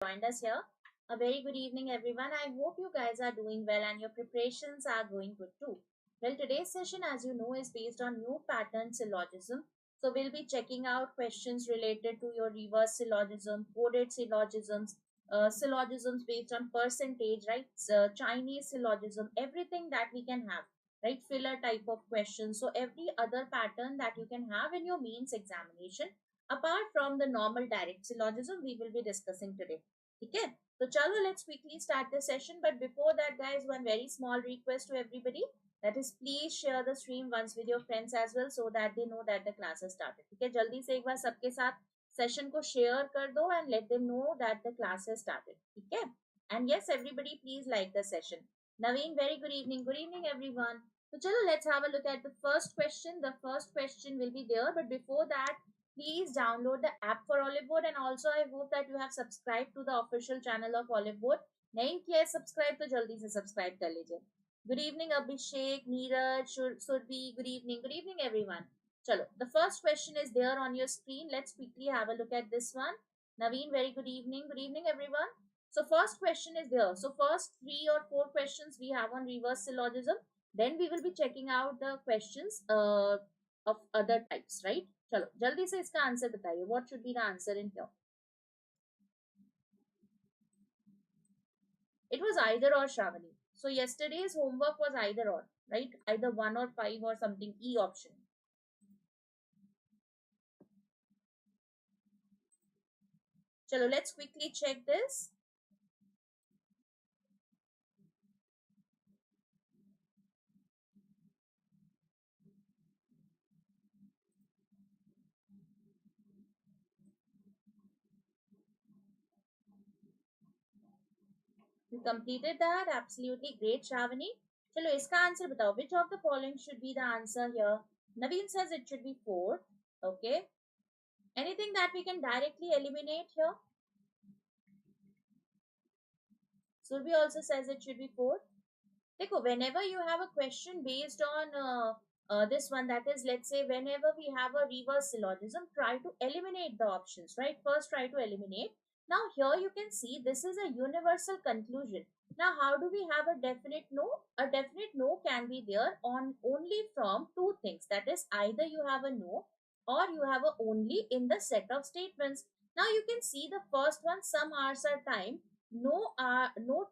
joined us here. A very good evening, everyone. I hope you guys are doing well and your preparations are going good too. Well, today's session, as you know, is based on new pattern syllogism. So, we'll be checking out questions related to your reverse syllogism, coded syllogisms, syllogisms based on percentage, right? Chinese syllogism, everything that we can have, right? Filler type of questions. So, every other pattern that you can have in your means examination apart from the normal direct syllogism we will be discussing today. Okay, so chalo, let's quickly start the session. But before that, guys, one very small request to everybody, that is please share the stream once with your friends as well so that they know that the class has started. Okay, jaldi se ek baar sabke साथ session को share कर दो and let them know that the class has started. Okay, and yes, everybody please like the session. Naveen, very good evening. Good evening, everyone. So chalo, let's have a look at the first question. The first question will be there, but before that, please download the app for Oliveboard, and also I hope that you have subscribed to the official channel of Oliveboard. नहीं किया है subscribe तो जल्दी से subscribe कर लीजिए. Good evening Abhishek, Neeraj, Surbi. Good evening everyone. Chalo, the first question is there on your screen. Let's quickly have a look at this one. Naveen, very good evening everyone. So first question is there. So first 3 or 4 questions we have on reverse syllogism. Then we will be checking out the questions of other types, right? चलो जल्दी से इसका answer बताइए. What should be the answer in here? It was either or, Shravani. So yesterday's homework was either or, right? Either 1 or 5 or something. E option. Chalo, let's quickly check this. You completed that. Absolutely great, Shravani. Chalo, iska answer batao. Which of the following should be the answer here? Naveen says it should be 4. Okay. Anything that we can directly eliminate here? Surbi also says it should be 4. Dekho, whenever you have a question based on this one, that is, let's say, whenever we have a reverse syllogism, try to eliminate the options, right? First, try to eliminate. Now, here you can see this is a universal conclusion. Now, how do we have a definite no? A definite no can be there on only from 2 things. That is, either you have a no or you have a only in the set of statements. Now, you can see the first one, some hours are time, no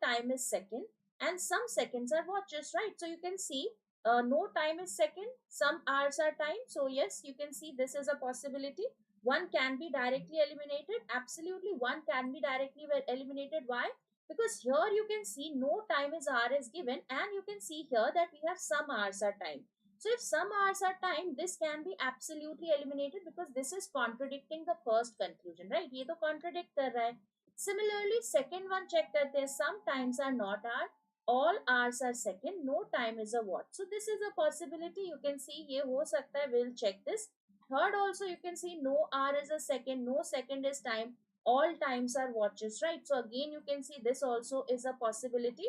time is second, and some seconds are watches, right? So you can see no time is second, some hours are time. So yes, you can see this is a possibility. One can be directly eliminated. Absolutely, one can be directly eliminated. Why? Because here you can see no time is hour is given, and you can see here that we have some hours are time. So if some hours are time, this can be absolutely eliminated because this is contradicting the first conclusion, right? ये तो contradict कर रहा है. Similarly, second one check करते हैं. Some times are not hour, all hours are second, no time is a what. So this is a possibility. You can see ये हो सकता है. We'll check this. Third also you can see no hour is a second, no second is time, all times are watches, right? So again you can see this also is a possibility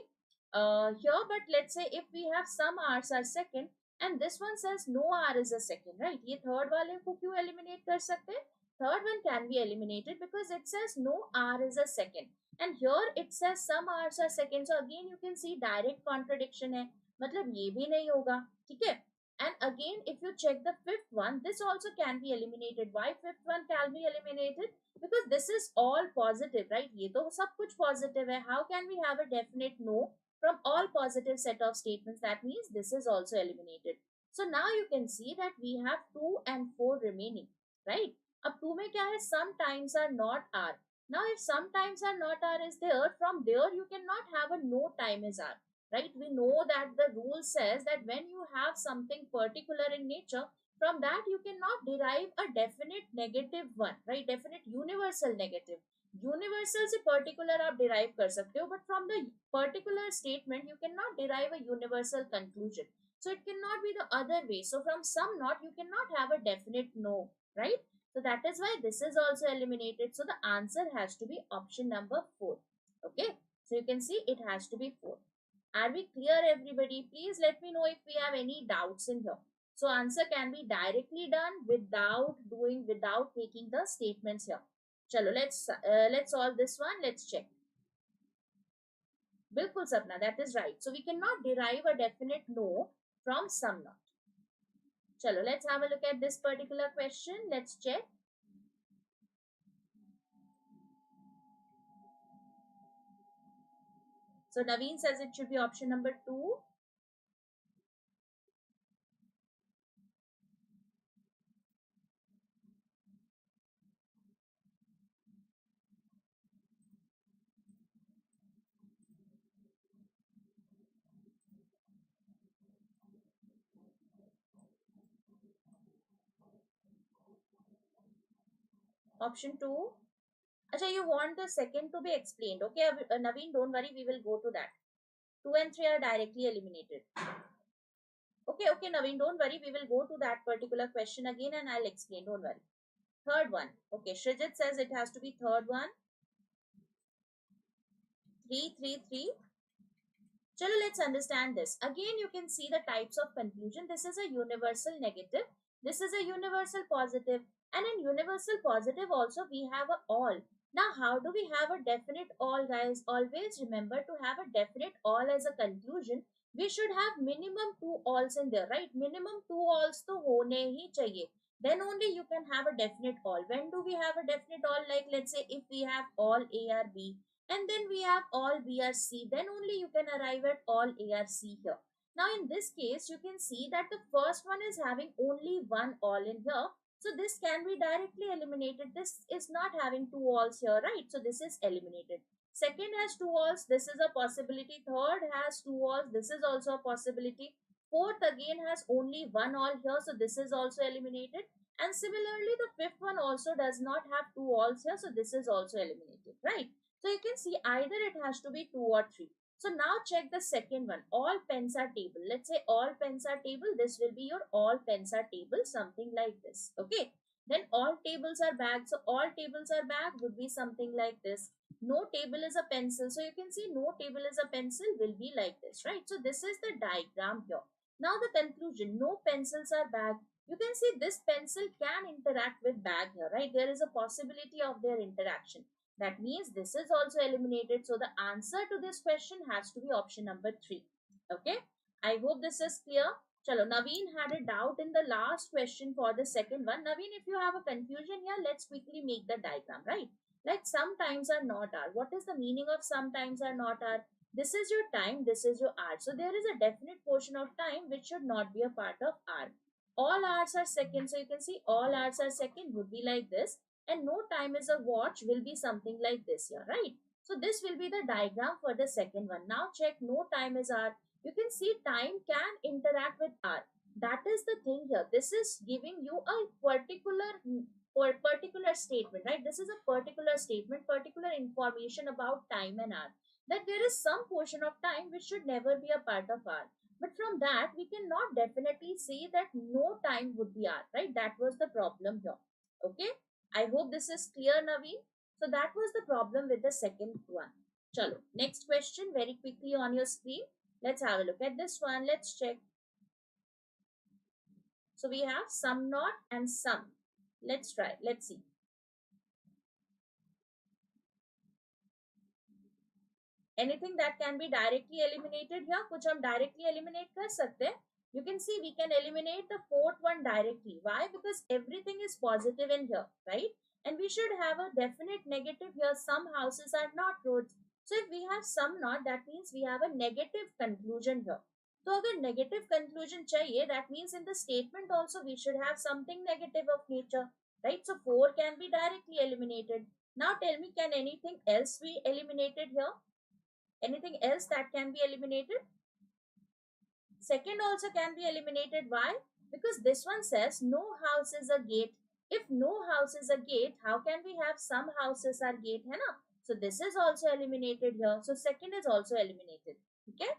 here. But let's say if we have some hours are second and this one says no hour is a second, right? ये third वाले को क्यों eliminate कर सकते हैं? Third one can be eliminated because it says no hour is a second, and here it says some hours are second. So again you can see direct contradiction है, मतलब ये भी नहीं होगा, ठीक है? And again, if you check the fifth one, this also can be eliminated. Why fifth one can be eliminated? Because this is all positive, right? ये तो सब कुछ positive है. How can we have a definite no from all positive set of statements? That means this is also eliminated. So now you can see that we have 2 and 4 remaining, right? अब 2 में क्या है? Sometimes are not are. Now if sometimes are not are is there, from there you cannot have a no time is are, right? We know that the rule says that when you have something particular in nature, from that you cannot derive a definite negative one, right? Definite universal negative. Universal से particular आप derive कर सकते हो, but from the particular statement you cannot derive a universal conclusion. So it cannot be the other way. So from some not you cannot have a definite no, right? So that is why this is also eliminated. So the answer has to be option number 4. Okay, so you can see it has to be 4. Are we clear, everybody? Please let me know if we have any doubts in here. So answer can be directly done without making the statements here. Chalo, let's solve this one. Let's check. Bilkul Sapna, that is right. So we cannot derive a definite no from some not. Chalo, let's have a look at this particular question. Let's check. So Naveen says it should be option number 2. Option 2. Acha, you want the second to be explained. Okay, Naveen, don't worry, we will go to that. 2 and 3 are directly eliminated. Okay, Naveen, don't worry, we will go to that particular question again and I'll explain. Don't worry. Third one. Okay, Shrijit says it has to be third one. 3, 3, 3. Chalo, let's understand this. Again, you can see the types of confusion. This is a universal negative. This is a universal positive. And in universal positive also, we have a all. Now, how do we have a definite all, guys? Always remember, to have a definite all as a conclusion, we should have minimum 2 alls in there, right? Minimum 2 alls to hone hi chahiye. Then only you can have a definite all. When do we have a definite all? Like, let's say if we have all A or B, and then we have all B or C, then only you can arrive at all A or C here. Now in this case, you can see that the first one is having only one all in here. So this can be directly eliminated. This is not having two alls here, right? So this is eliminated. Second has two alls. This is a possibility. Third has two alls. This is also a possibility. Fourth again has only one all here. So this is also eliminated. And similarly, the fifth one also does not have two alls here. So this is also eliminated, right? So you can see either it has to be 2 or 3. So now check the second one. All pens are table. Let's say all pens are table. This will be your all pens are table. Something like this. Okay. Then all tables are bag. So all tables are bag would be something like this. No table is a pencil. So you can see no table is a pencil will be like this. Right. So this is the diagram here. Now the conclusion. No pencils are bag. You can see this pencil can interact with bag here. Right. There is a possibility of their interaction. That means this is also eliminated. So the answer to this question has to be option number 3. Okay. I hope this is clear. Chalo, Naveen had a doubt in the last question for the second one. Naveen, if you have a confusion here, let's quickly make the diagram, right? Like sometimes are not are. What is the meaning of sometimes are not are? This is your time, this is your hour. So there is a definite portion of time which should not be a part of hour. All hours are second. So you can see all hours are second would be like this, and no time is a watch will be something like this here, right? So this will be the diagram for the second one. Now check no time is hour. You can see time can interact with hour. That is the thing here. This is giving you a particular statement, right? This is a particular statement, particular information about time and hour. That there is some portion of time which should never be a part of hour. But from that, we cannot definitely say that no time would be hour, right? That was the problem here. Okay. I hope this is clear, Naveen. So that was the problem with the second one. Chalo. Next question very quickly on your screen. Let's have a look at this one. Let's check. So we have some not and some. Let's try. Let's see. Anything that can be directly eliminated here, कुछ हम directly eliminate कर सकते हैं. You can see we can eliminate the fourth one directly. Why? Because everything is positive in here, right? And we should have a definite negative here. Some houses are not roads. So if we have some not, that means we have a negative conclusion here. So अगर negative conclusion चाहिए, that means in the statement also we should have something negative of nature, right? So 4 can be directly eliminated. Now tell me, can anything else be eliminated here? Anything else that can be eliminated? Second also can be eliminated. Why? Because this one says no house is a gate. If no house is a gate, how can we have some houses are gate? Hai na? So this is also eliminated here. So second is also eliminated. Okay.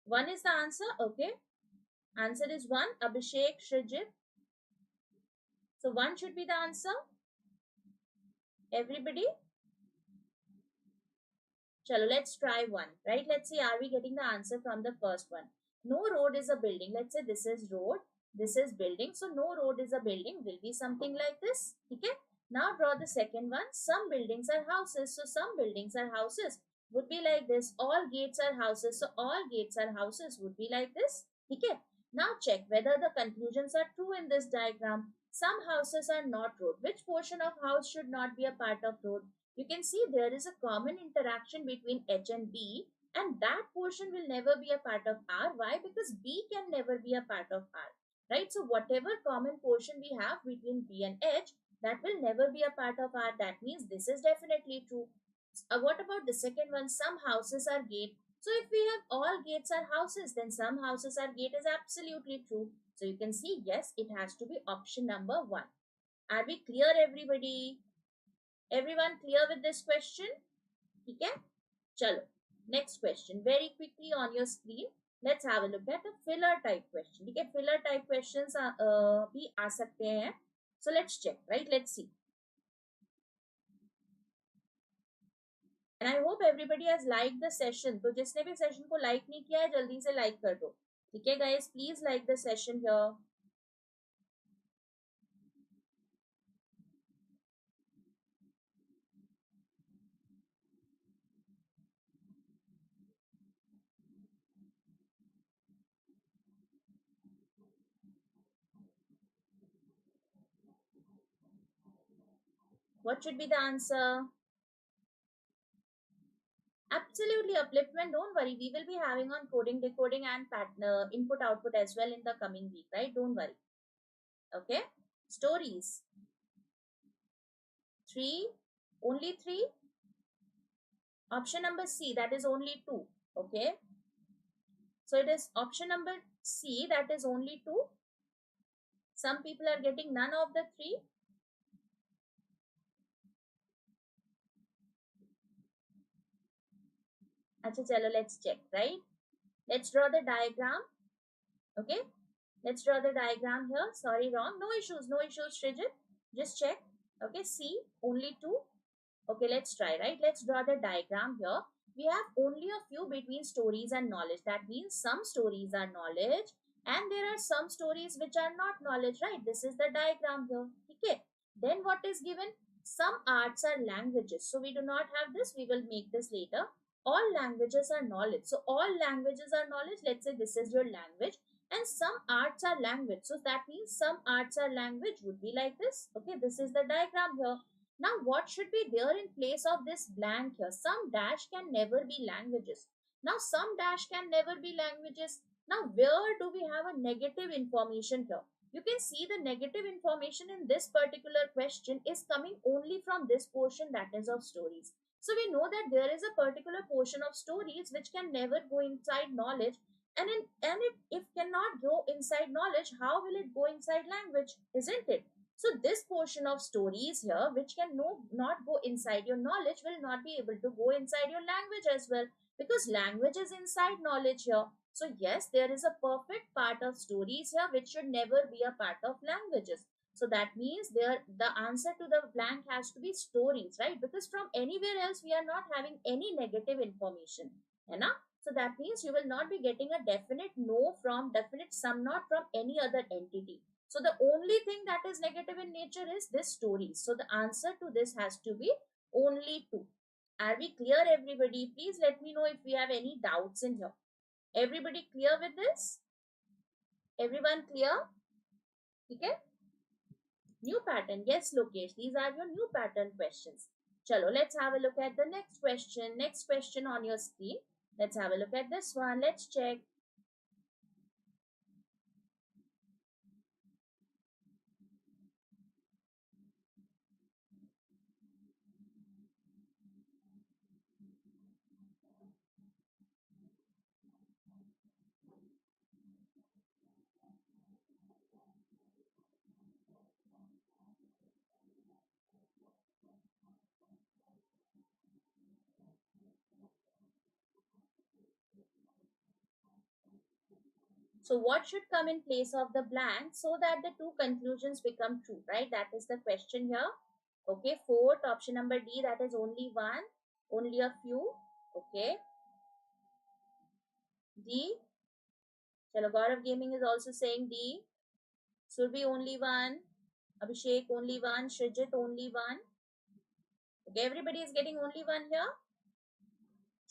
1 is the answer. Okay. Answer is 1. Abhishek, Shrijit. So 1 should be the answer. Everybody. Chalo, let's try 1. Right. Let's see. Are we getting the answer from the first one? No road is a building. Let's say this is road. This is building. So no road is a building will be something like this. Okay. Now draw the second one. Some buildings are houses. So some buildings are houses would be like this. All gates are houses. So all gates are houses would be like this. Okay. Now check whether the conclusions are true in this diagram. Some houses are not road. Which portion of house should not be a part of road? You can see there is a common interaction between H and B, and that portion will never be a part of R. Why? Because B can never be a part of R. Right? So whatever common portion we have between B and H, that will never be a part of R. That means this is definitely true. What about the second one? Some houses are gate. So if we have all gates are houses, then some houses are gate is absolutely true. So you can see, yes, it has to be option number 1. Are we clear, everybody? Everyone clear with this question? Okay? Chalo. Next question. Very quickly on your screen. Let's have a look at a filler type question. Okay? Filler type questions bhi aa sakte hain. So let's check, right? Let's see. And I hope everybody has liked the session. तो जिसने भी session को like नहीं किया है जल्दी से like कर दो. ठीक है guys, please like the session here. What should be the answer? Absolutely upliftment. Don't worry. We will be having on coding, decoding and pattern, input, output as well in the coming week, right? Don't worry. Okay. Stories. 3. Only 3. Option number C. That is only 2. Okay. So it is option number C. That is only 2. Some people are getting none of the 3. Acha, chalo, let's check, right? Let's draw the diagram. Okay. Let's draw the diagram here. Sorry, wrong. No issues, Srijit. Just check. Okay, C, only 2. Okay, let's try, right? Let's draw the diagram here. We have only a few between stories and knowledge. That means some stories are knowledge and there are some stories which are not knowledge, right? This is the diagram here. Okay. Then what is given? Some arts are languages. So we do not have this. We will make this later. All languages are knowledge. So all languages are knowledge. Let's say this is your language. And some arts are language. So that means some arts are language would be like this. Okay, this is the diagram here. Now, what should be there in place of this blank here? Some dash can never be languages. Now, some dash can never be languages. Now, where do we have a negative information here? You can see the negative information in this particular question is coming only from this portion, that is of stories. So, we know that there is a particular portion of stories which can never go inside knowledge. And if cannot go inside knowledge, how will it go inside language? Isn't it? So this portion of stories here, which can not go inside your knowledge, will not be able to go inside your language as well, because language is inside knowledge here. So yes, there is a perfect part of stories here which should never be a part of languages. So that means the answer to the blank has to be stories, right? Because from anywhere else we are not having any negative information. Hai na? So that means you will not be getting a definite no from definite sum not from any other entity. So the only thing that is negative in nature is this story. So the answer to this has to be only 2. Are we clear, everybody? Please let me know if we have any doubts in here. Everybody clear with this? Everyone clear? Okay? New pattern. Yes, Lokesh. These are your new pattern questions. Chalo, let's have a look at the next question. Next question on your screen. Let's have a look at this one. Let's check. So what should come in place of the blank so that the two conclusions become true, right? That is the question here. Okay, fourth, option number D, that is only one, only a few. Okay. D. Chalo, Gaurav Gaming is also saying D. Should be only one. Abhishek only one, Shrijit only one. Okay, everybody is getting only one here.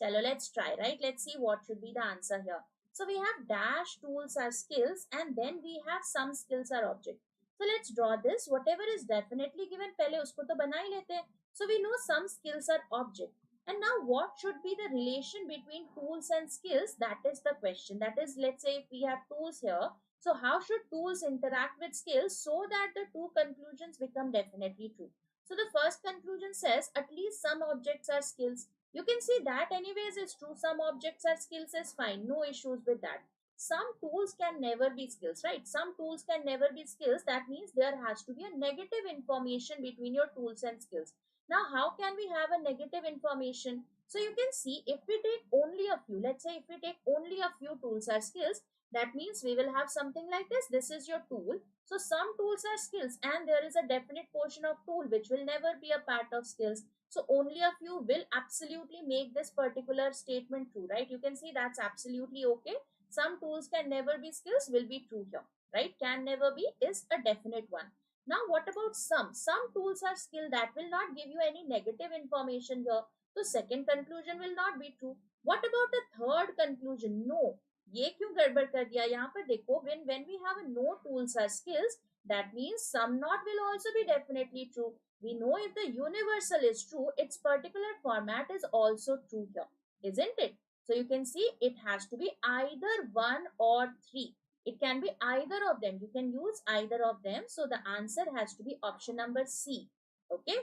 Chalo, let's try, right? Let's see what should be the answer here. So we have dash tools are skills and then we have some skills are object. So let's draw this. Whatever is definitely given, pehle usko to bana hi lete hain. So we know some skills are object. And now what should be the relation between tools and skills? That is the question. That is, let's say if we have tools here. So how should tools interact with skills so that the two conclusions become definitely true? So the first conclusion says at least some objects are skills. You can see that anyways is true. Some objects are skills is fine. No issues with that. Some tools can never be skills, right? Some tools can never be skills. That means there has to be a negative information between your tools and skills. Now, how can we have a negative information? So you can see if we take only a few, let's say if we take only a few tools are skills, that means we will have something like this. This is your tool. So some tools are skills and there is a definite portion of tool which will never be a part of skills. So only a few will absolutely make this particular statement true, right? You can see that's absolutely okay. Some tools can never be skills will be true here, right? Can never be is a definite one. Now what about some? Some tools are skill that will not give you any negative information here. So second conclusion will not be true. What about the third conclusion? No. ये क्यों गड़बड़ कर दिया यहाँ पर देखो when we have a no tools are skills that means some not will also be definitely true. We know if the universal is true, its particular format is also true here, isn't it? So you can see it has to be either one or three. It can be either of them. You can use either of them. So the answer has to be option number C. Okay.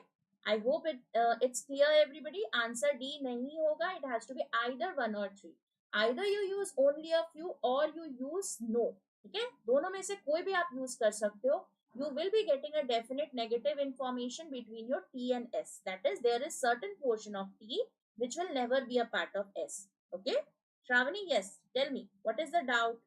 I hope it's clear everybody. Answer D nahi hoga. It has to be either one or three. Either you use only a few or you use no. ठीक है दोनों में से कोई भी आप use कर सकते हो. You will be getting a definite negative information between your T and S. That is, there is certain portion of T which will never be a part of S. Okay? Shravani, yes. Tell me, what is the doubt?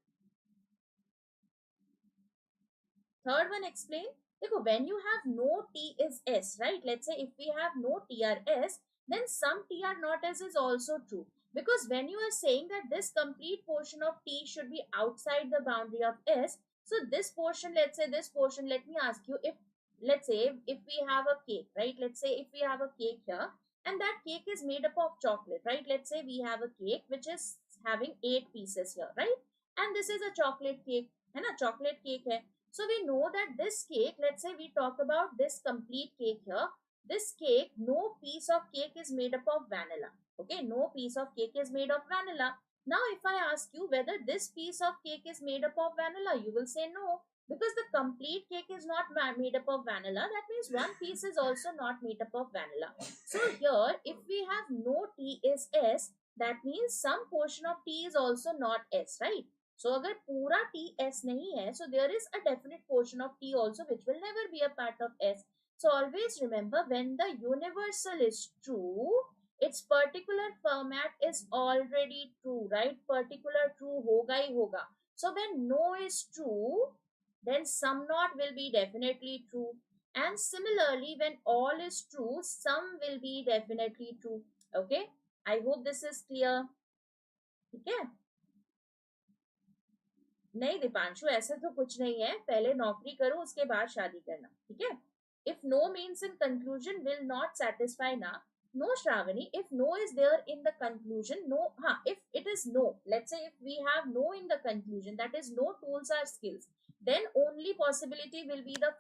Third one, explain. देखो, when you have no T is S, right? Let's say if we have no T or S, then some T are not S is also true. Because when you are saying that this complete portion of T should be outside the boundary of S, so this portion, let's say this portion, let me ask you if, let's say if we have a cake, right? Let's say if we have a cake here and that cake is made up of chocolate, right? Let's say we have a cake which is having 8 pieces here, right? And this is a chocolate cake, है ना? Chocolate cake है. So we know that this cake, let's say we talk about this complete cake here. This cake, no piece of cake is made up of vanilla. Okay, no piece of cake is made of vanilla. Now if I ask you whether this piece of cake is made up of vanilla, you will say no. Because the complete cake is not made up of vanilla. That means one piece is also not made up of vanilla. So here, if we have no T is S, that means some portion of T is also not S, right? So अगर पूरा T S नहीं है, so there is a definite portion of T also which will never be a part of S. So always remember when the universal is true, its particular format is already true, right? Particular true होगा ही होगा. So when no is true, then some not will be definitely true. And similarly, when all is true, some will be definitely true. Okay? I hope this is clear. Okay? नहीं दीपांशु ऐसा तो कुछ नहीं है पहले नौकरी करो उसके बाद शादी करना ठीक है if no means in conclusion will not satisfy ना no Shravani if no is there in the conclusion no if it is no let's say if we have no in the conclusion that is no tools or skills then only possibility will be the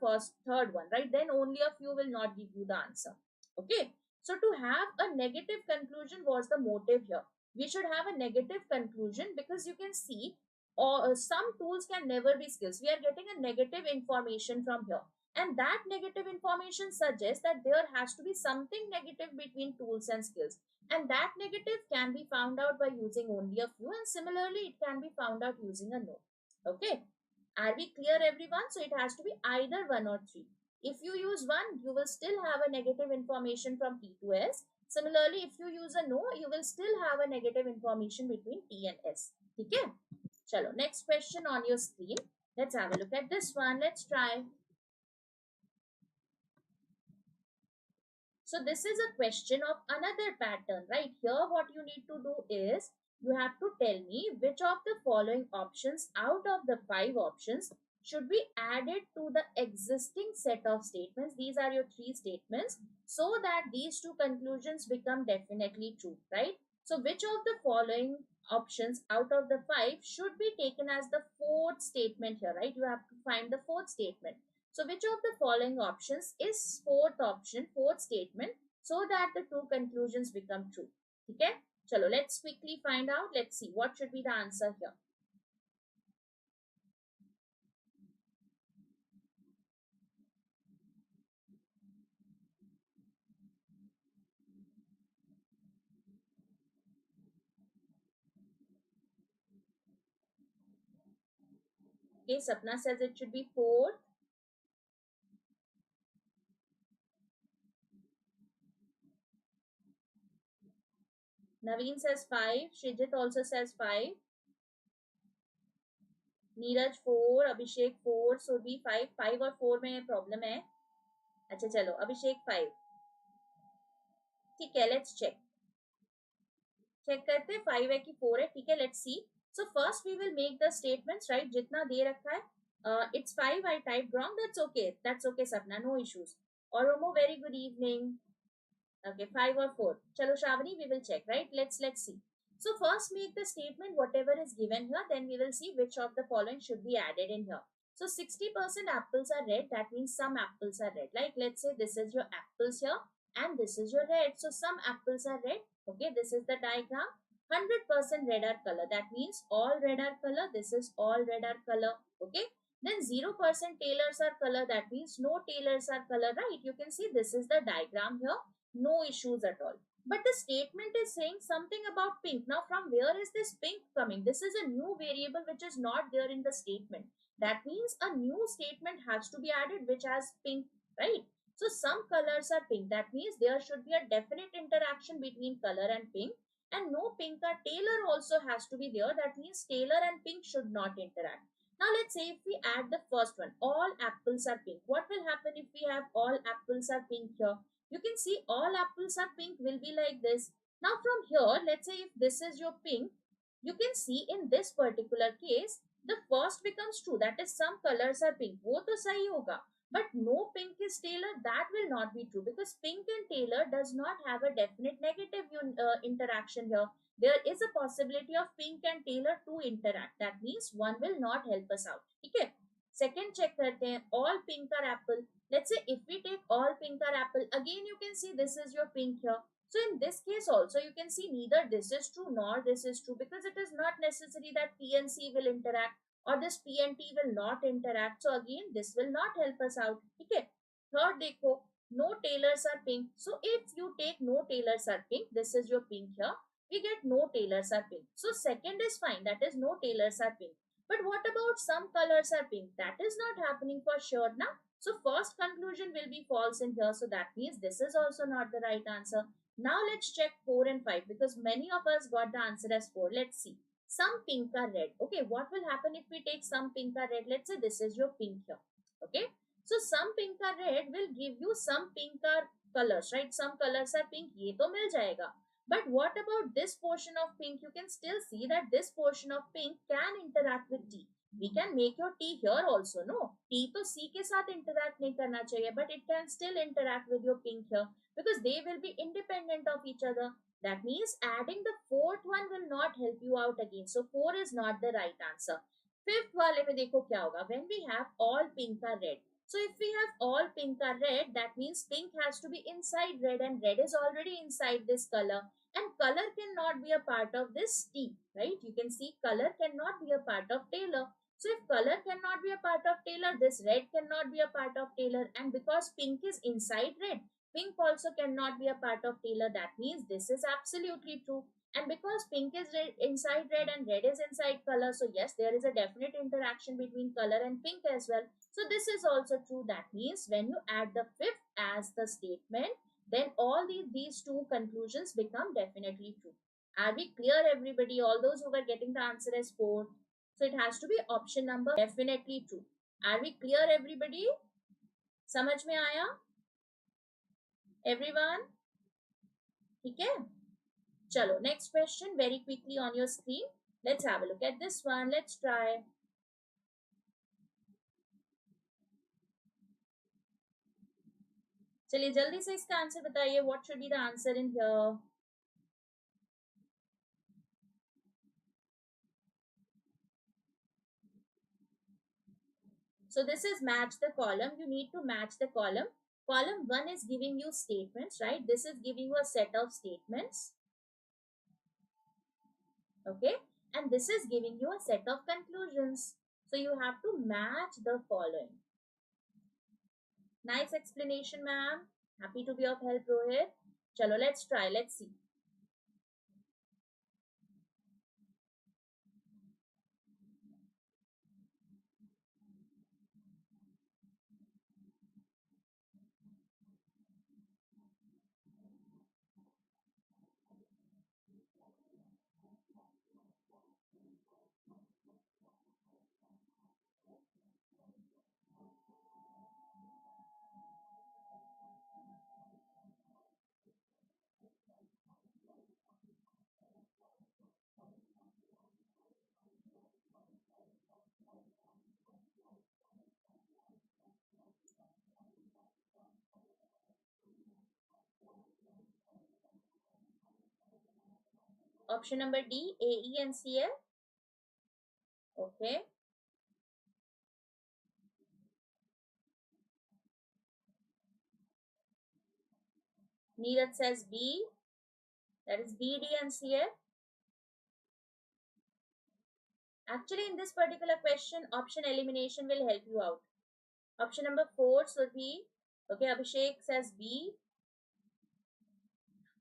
third one right then only a few will not give you the answer okay so to have a negative conclusion was the motive here we should have a negative conclusion because you can see or some tools can never be skills. We are getting a negative information from here. And that negative information suggests that there has to be something negative between tools and skills. And that negative can be found out by using only a few. And similarly, it can be found out using a no. Okay. Are we clear everyone? So it has to be either one or three. If you use one, you will still have a negative information from T to S. Similarly, if you use a no, you will still have a negative information between T and S. Okay. Chalo, next question on your screen. Let's have a look at this one. Let's try. So this is a question of another pattern, right? Here what you need to do is, you have to tell me which of the following options out of the 5 options should be added to the existing set of statements. These are your three statements, so that these two conclusions become definitely true, right? So which of the following options out of the five should be taken as the fourth statement here, right? You have to find the fourth statement. So which of the following options is fourth option, fourth statement, so that the two conclusions become true? Okay, chalo, let's quickly find out. Let's see what should be the answer here. Okay, Sapna says it should be fourth. Naveen says 5. Shrijit also says 5. Neeraj 4, अभिषेक 4, सुरभि 5. 5 और 4 में problem है. अच्छा चलो, अभिषेक 5. ठीक है, let's check करते हैं 5 है कि 4 है. ठीक है, let's see. So first we will make the statements, right? जितना दे रखा है, it's 5, I type wrong, that's okay Sapna, no issues. और ओमो very good evening. Okay, 5 or 4. Chalo Shravani, we will check, right? Let's see. So first make the statement whatever is given here, then we will see which of the following should be added in here. So 60% apples are red, that means some apples are red. Like let's say this is your apples here and this is your red. So some apples are red. Okay, this is the diagram. 100% red are color, that means all red are color. This is all red are color. Okay, then 0% tailors are color, that means no tailors are color, right? You can see this is the diagram here, no issues at all. But the statement is saying something about pink. Now from where is this pink coming? This is a new variable which is not there in the statement. That means a new statement has to be added which has pink, right? So some colors are pink, that means there should be a definite interaction between color and pink. And no pink or tailor also has to be there, that means tailor and pink should not interact. Now let's say if we add the first one, all apples are pink. What will happen if we have all apples are pink here? You can see all apples are pink will be like this. Now from here, let's say if this is your pink, you can see in this particular case, the first becomes true. That is some colors are pink. वो तो सही होगा. But no pink is tailor, that will not be true because pink and tailor does not have a definite negative interaction here. There is a possibility of pink and tailor to interact. That means one will not help us out. Okay. Second check करते हैं. All pink are apple. Let's say if we take all pink are apple, again you can see this is your pink here. So in this case also you can see neither this is true nor this is true because it is not necessary that P and C will interact or this P and T will not interact. So again this will not help us out. Okay. Third देखो, no tailors are pink. So if you take no tailors are pink, this is your pink here. We get no tailors are pink. So second is fine, that is no tailors are pink. But what about some colors are pink? That is not happening for sure now. So first conclusion will be false in here. So that means this is also not the right answer. Now let's check 4 and 5 because many of us got the answer as 4. Let's see. Some pink are red. Okay, what will happen if we take some pink are red? Let's say this is your pink here. Okay. So some pink are red will give you some pink are colors, right? Some colors are pink. ये तो मिल जाएगा. But what about this portion of pink? You can still see that this portion of pink can interact with T. We can make your T here also, no? T to C के साथ interact नहीं करना चाहिए, but it can still interact with your pink here because they will be independent of each other. That means adding the fourth one will not help you out again. So 4 is not the right answer. Fifth वाले में देखो क्या होगा. When we have all pink are red. So if we have all pink are red, that means pink has to be inside red and red is already inside this color. And color cannot be a part of this T, right? You can see color cannot be a part of tailor. So if color cannot be a part of tailor, this red cannot be a part of tailor. And because pink is inside red, pink also cannot be a part of tailor. That means this is absolutely true. And because pink is red, inside red and red is inside color, so yes, there is a definite interaction between color and pink as well. So this is also true. That means when you add the fifth as the statement, then all these two conclusions become definitely true. Are we clear, everybody? All those who were getting the answer as 4. So it has to be option number definitely true. Are we clear, everybody? समझ में आया? Everyone? ठीक है? Chalo, next question very quickly on your screen. Let's have a look at this one. Let's try. चलिए जल्दी से इसका answer बताइए. What should be the answer in here? So this is match the column. You need to match the column. Column 1 is giving you statements, right? This is giving you a set of statements. Okay. And this is giving you a set of conclusions. So you have to match the following. Nice explanation, ma'am. Happy to be of help, Rohit. Chalo, let's try. Let's see. Option number D, AE and CL. Okay. Neeraj says B. That is B, D and CL. Actually, in this particular question, option elimination will help you out. Option number 4 should be, okay, Abhishek says B.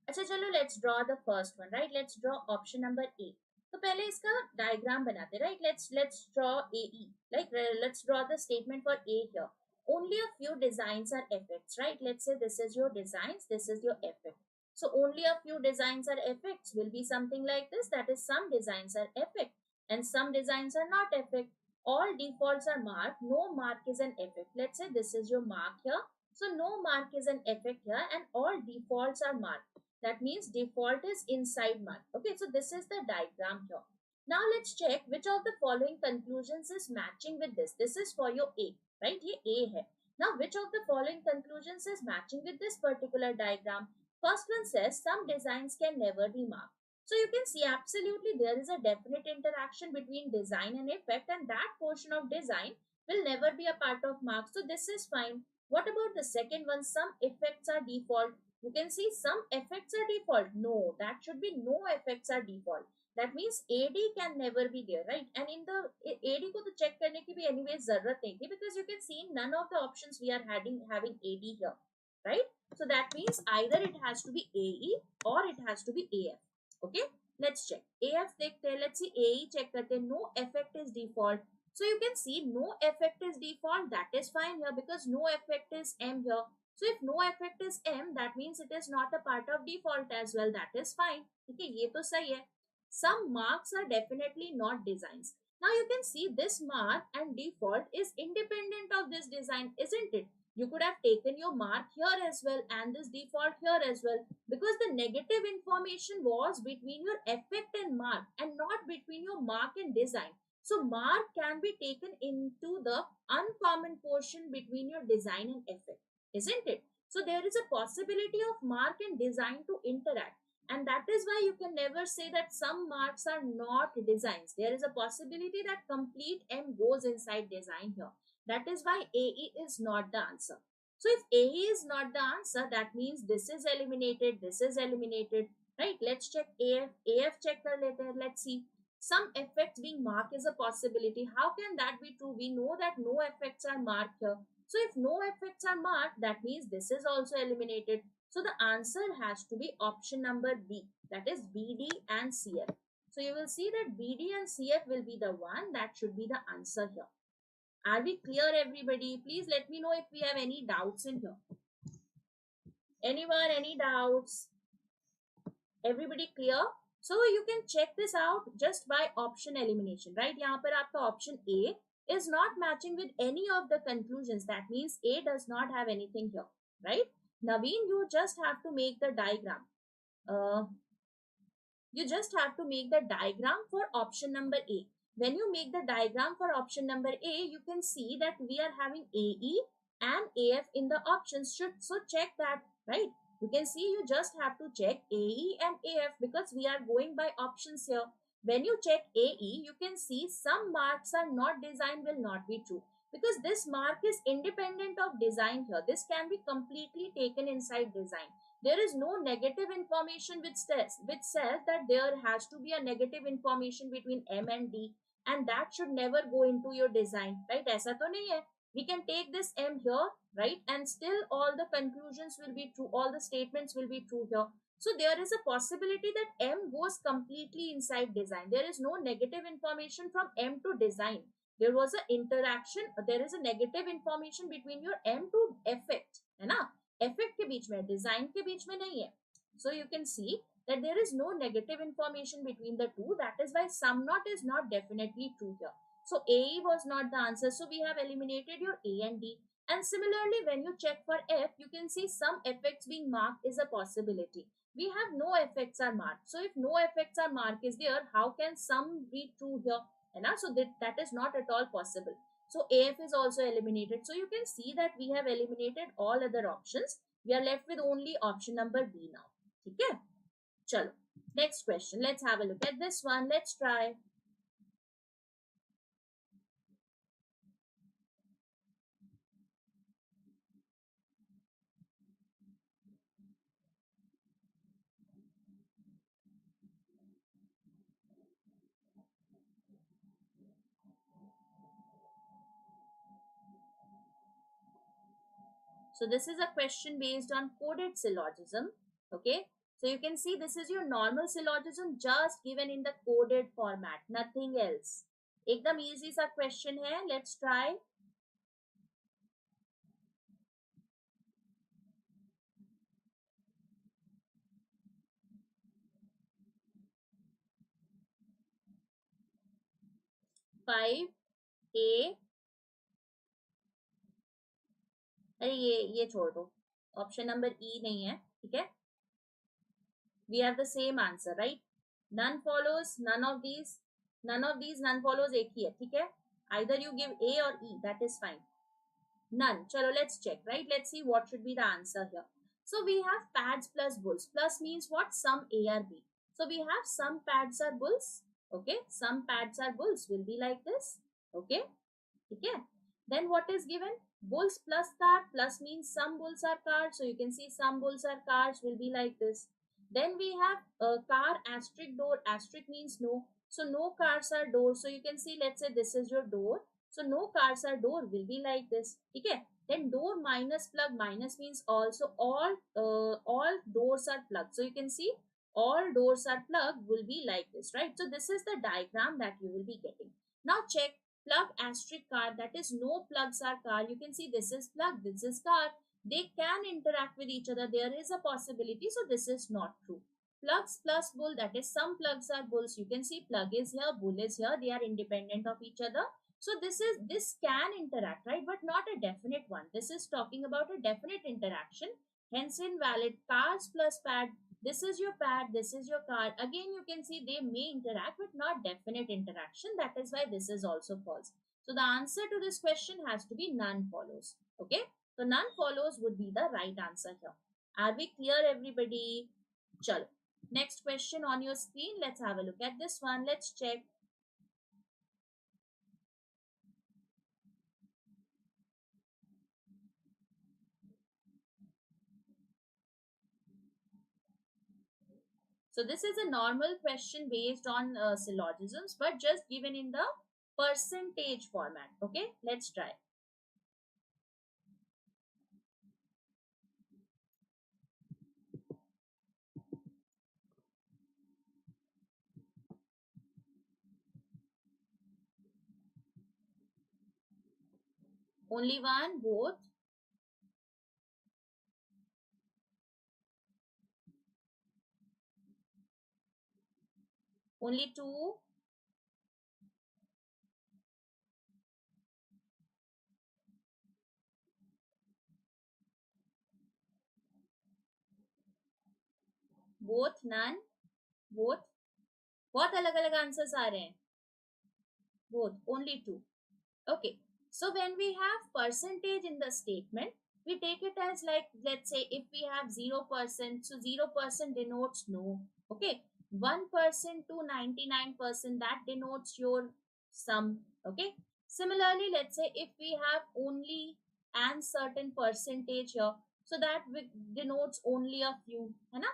अच्छा चलो let's draw the first one, right? Let's draw option number A. तो पहले इसका diagram बनाते, right? Let's draw AE. Like let's draw the statement for A here. Only a few designs are effects, right? Let's say this is your designs, this is your effect. So only a few designs are effects will be something like this. That is, some designs are effect and some designs are not effect. All defaults are marked. No mark is an effect. Let's say this is your mark here. So no mark is an effect here and all defaults are marked. That means default is inside mark. Okay, so this is the diagram here. Now let's check which of the following conclusions is matching with this. This is for your A, right? ये A है. Now which of the following conclusions is matching with this particular diagram? First one says some designs can never be marked. So you can see absolutely there is a definite interaction between design and effect, and that portion of design will never be a part of mark. So this is fine. What about the second one? Some effects are default. You can see some effects are default. No, that should be no effects are default. That means AD can never be there, right? And in the AD को तो check करने की भी anyway जरूरत नहीं थी, because you can see none of the options we are having AD here, right? So that means either it has to be AE or it has to be AF. Okay, let's check. AF देखते हैं. Let's see AE check करते हैं. No effect is default. So you can see no effect is default. That is fine here because no effect is M here. So if no effect is M, that means it is not a part of default as well. That is fine. Okay, ये तो सही है. Some marks are definitely not designs. Now you can see this mark and default is independent of this design, isn't it? You could have taken your mark here as well and this default here as well, because the negative information was between your effect and mark and not between your mark and design. So mark can be taken into the uncommon portion between your design and effect, isn't it? So there is a possibility of mark and design to interact. And that is why you can never say that some marks are not designs. There is a possibility that complete M goes inside design here. That is why AE is not the answer. So if AE is not the answer, that means this is eliminated, this is eliminated, right? Let's check AF. AF check kar lete hain. Let's see. Some effects being marked is a possibility. How can that be true? We know that no effects are marked here. So if no effects are marked, that means this is also eliminated. So the answer has to be option number B, that is BD and CF. So you will see that BD and CF will be the one that should be the answer here. Are we clear, everybody? Please let me know if we have any doubts in here. Anyone, any doubts? Everybody clear? So you can check this out just by option elimination, right? यहाँ पर आपका option A is not matching with any of the conclusions. That means A does not have anything here, right? Naveen, you just have to make the diagram. You just have to make the diagram for option number A. When you make the diagram for option number A, you can see that we are having AE and AF in the options. So check that, right? You can see you just have to check AE and AF because we are going by options here. When you check AE, you can see some marks are not designed will not be true because this mark is independent of design here. This can be completely taken inside design. There is no negative information which says that there has to be a negative information between M and D, and that should never go into your design, right? ऐसा तो नहीं है. We can take this M here, right? And still all the conclusions will be true, all the statements will be true here. So there is a possibility that M goes completely inside design. There is no negative information from M to design. There was an interaction, there is a negative information between your M to effect, है ना? Effect के बीच में, design के बीच में नहीं है. So you can see that there is no negative information between the two. That is why sum not is not definitely true here. So AE was not the answer. So we have eliminated your A and D. And similarly, when you check for F, you can see some effects being marked is a possibility. We have no effects are marked. So if no effects are marked is there, how can some be true here? So that is not at all possible. So AF is also eliminated. So you can see that we have eliminated all other options. We are left with only option number B now. Okay? Chalo. Next question. Let's have a look at this one. Let's try. So this is a question based on coded syllogism. Okay. So you can see this is your normal syllogism just given in the coded format. Nothing else. एकदम easy सा question है. Let's try. Five A. अरे ये छोड़ दो. Option number E नहीं है. ठीक है. We have the same answer, right? None follows, none of these, none follows एक ही है, ठीक है? Either you give A or E, that is fine. None. Chalo, let's check, right? Let's see what should be the answer here. So we have pads plus bulls. Plus means what? Some A or B. So we have some pads are bulls. Okay. Some pads are bulls will be like this. Okay. Okay. Then what is given? Bulls plus car. Plus means some bulls are cars. So you can see some bulls are cars will be like this. Then we have car asterisk door. Asterisk means no. So no cars are doors. So you can see, let's say this is your door. So no cars are door will be like this. Okay. Then door minus plug. Minus means also all doors are plugged. So you can see all doors are plugged will be like this, right? So this is the diagram that you will be getting. Now check plug asterisk car, that is no plugs are car. You can see this is plug, this is car. They can interact with each other. There is a possibility. So this is not true. Plugs plus bull, that is some plugs are bulls. You can see plug is here, bull is here. They are independent of each other. So this can interact, right? But not a definite one. This is talking about a definite interaction. Hence invalid. Cars plus pad. This is your pad, this is your car. Again, you can see they may interact, but not definite interaction. That is why this is also false. So the answer to this question has to be none follows. Okay. So none follows would be the right answer here. Are we clear, everybody? Chalo. Next question on your screen. Let's have a look at this one. Let's check. So this is a normal question based on syllogisms, but just given in the percentage format. Okay, let's try. Only one, both. Only two. Both, none. Both. बहुत अलग अलग answers आ रहे हैं. Both, only two. Okay. So when we have percentage in the statement, we take it as like, let's say if we have 0%, so 0% denotes no. Okay. 1% to 99%, that denotes your sum. Okay. Similarly, let's say if we have only and certain percentage here, so that denotes only a few. है ना?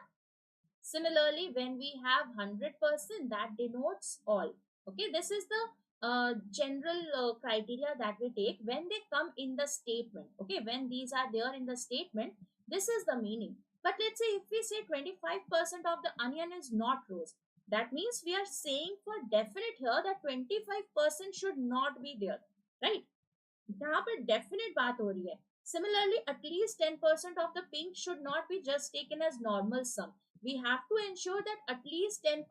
Similarly, when we have 100%, that denotes all. Okay, this is the general criteria that we take when they come in the statement. Okay, when these are there in the statement, this is the meaning. But let's say if we say 25% of the onion is not rose, that means we are saying for definite here that 25% should not be there, right? यहाँ पर definite बात हो रही है. Similarly, at least 10% of the pink should not be just taken as normal sum. We have to ensure that at least 10%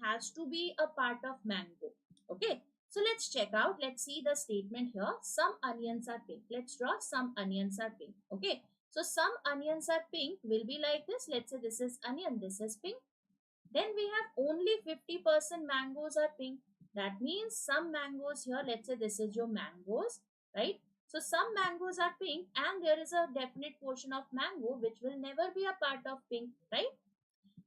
has to be a part of mango. Okay, so let's check out. Let's see the statement here. Some onions are pink. Let's draw some onions are pink. Okay, so some onions are pink will be like this. Let's say this is onion, this is pink. Then we have only 50% mangoes are pink. That means some mangoes here, let's say this is your mangoes, right? So some mangoes are pink and there is a definite portion of mango which will never be a part of pink, right?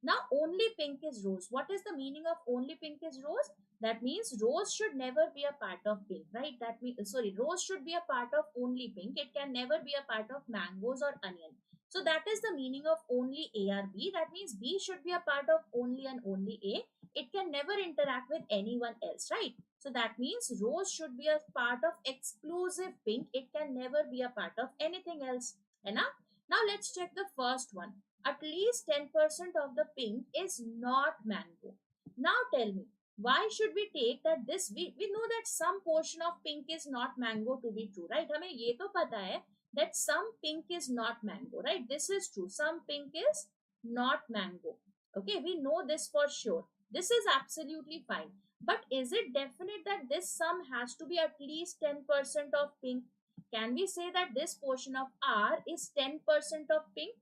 Now only pink is rose. What is the meaning of only pink is rose? That means rose should never be a part of pink, right? That means, sorry, rose should be a part of only pink. It can never be a part of mangoes or onion. So that is the meaning of only A or B. That means B should be a part of only and only A. It can never interact with anyone else, right? So that means rose should be a part of exclusive pink. It can never be a part of anything else. Now let's check the first one. At least 10% of the pink is not mango. Now tell me, why should we take that this, we know that some portion of pink is not mango to be true, right? हमें ये तो पता है that some pink is not mango, right? This is true. Some pink is not mango. Okay, we know this for sure. This is absolutely fine. But is it definite that this sum has to be at least 10% of pink? Can we say that this portion of R is 10% of pink?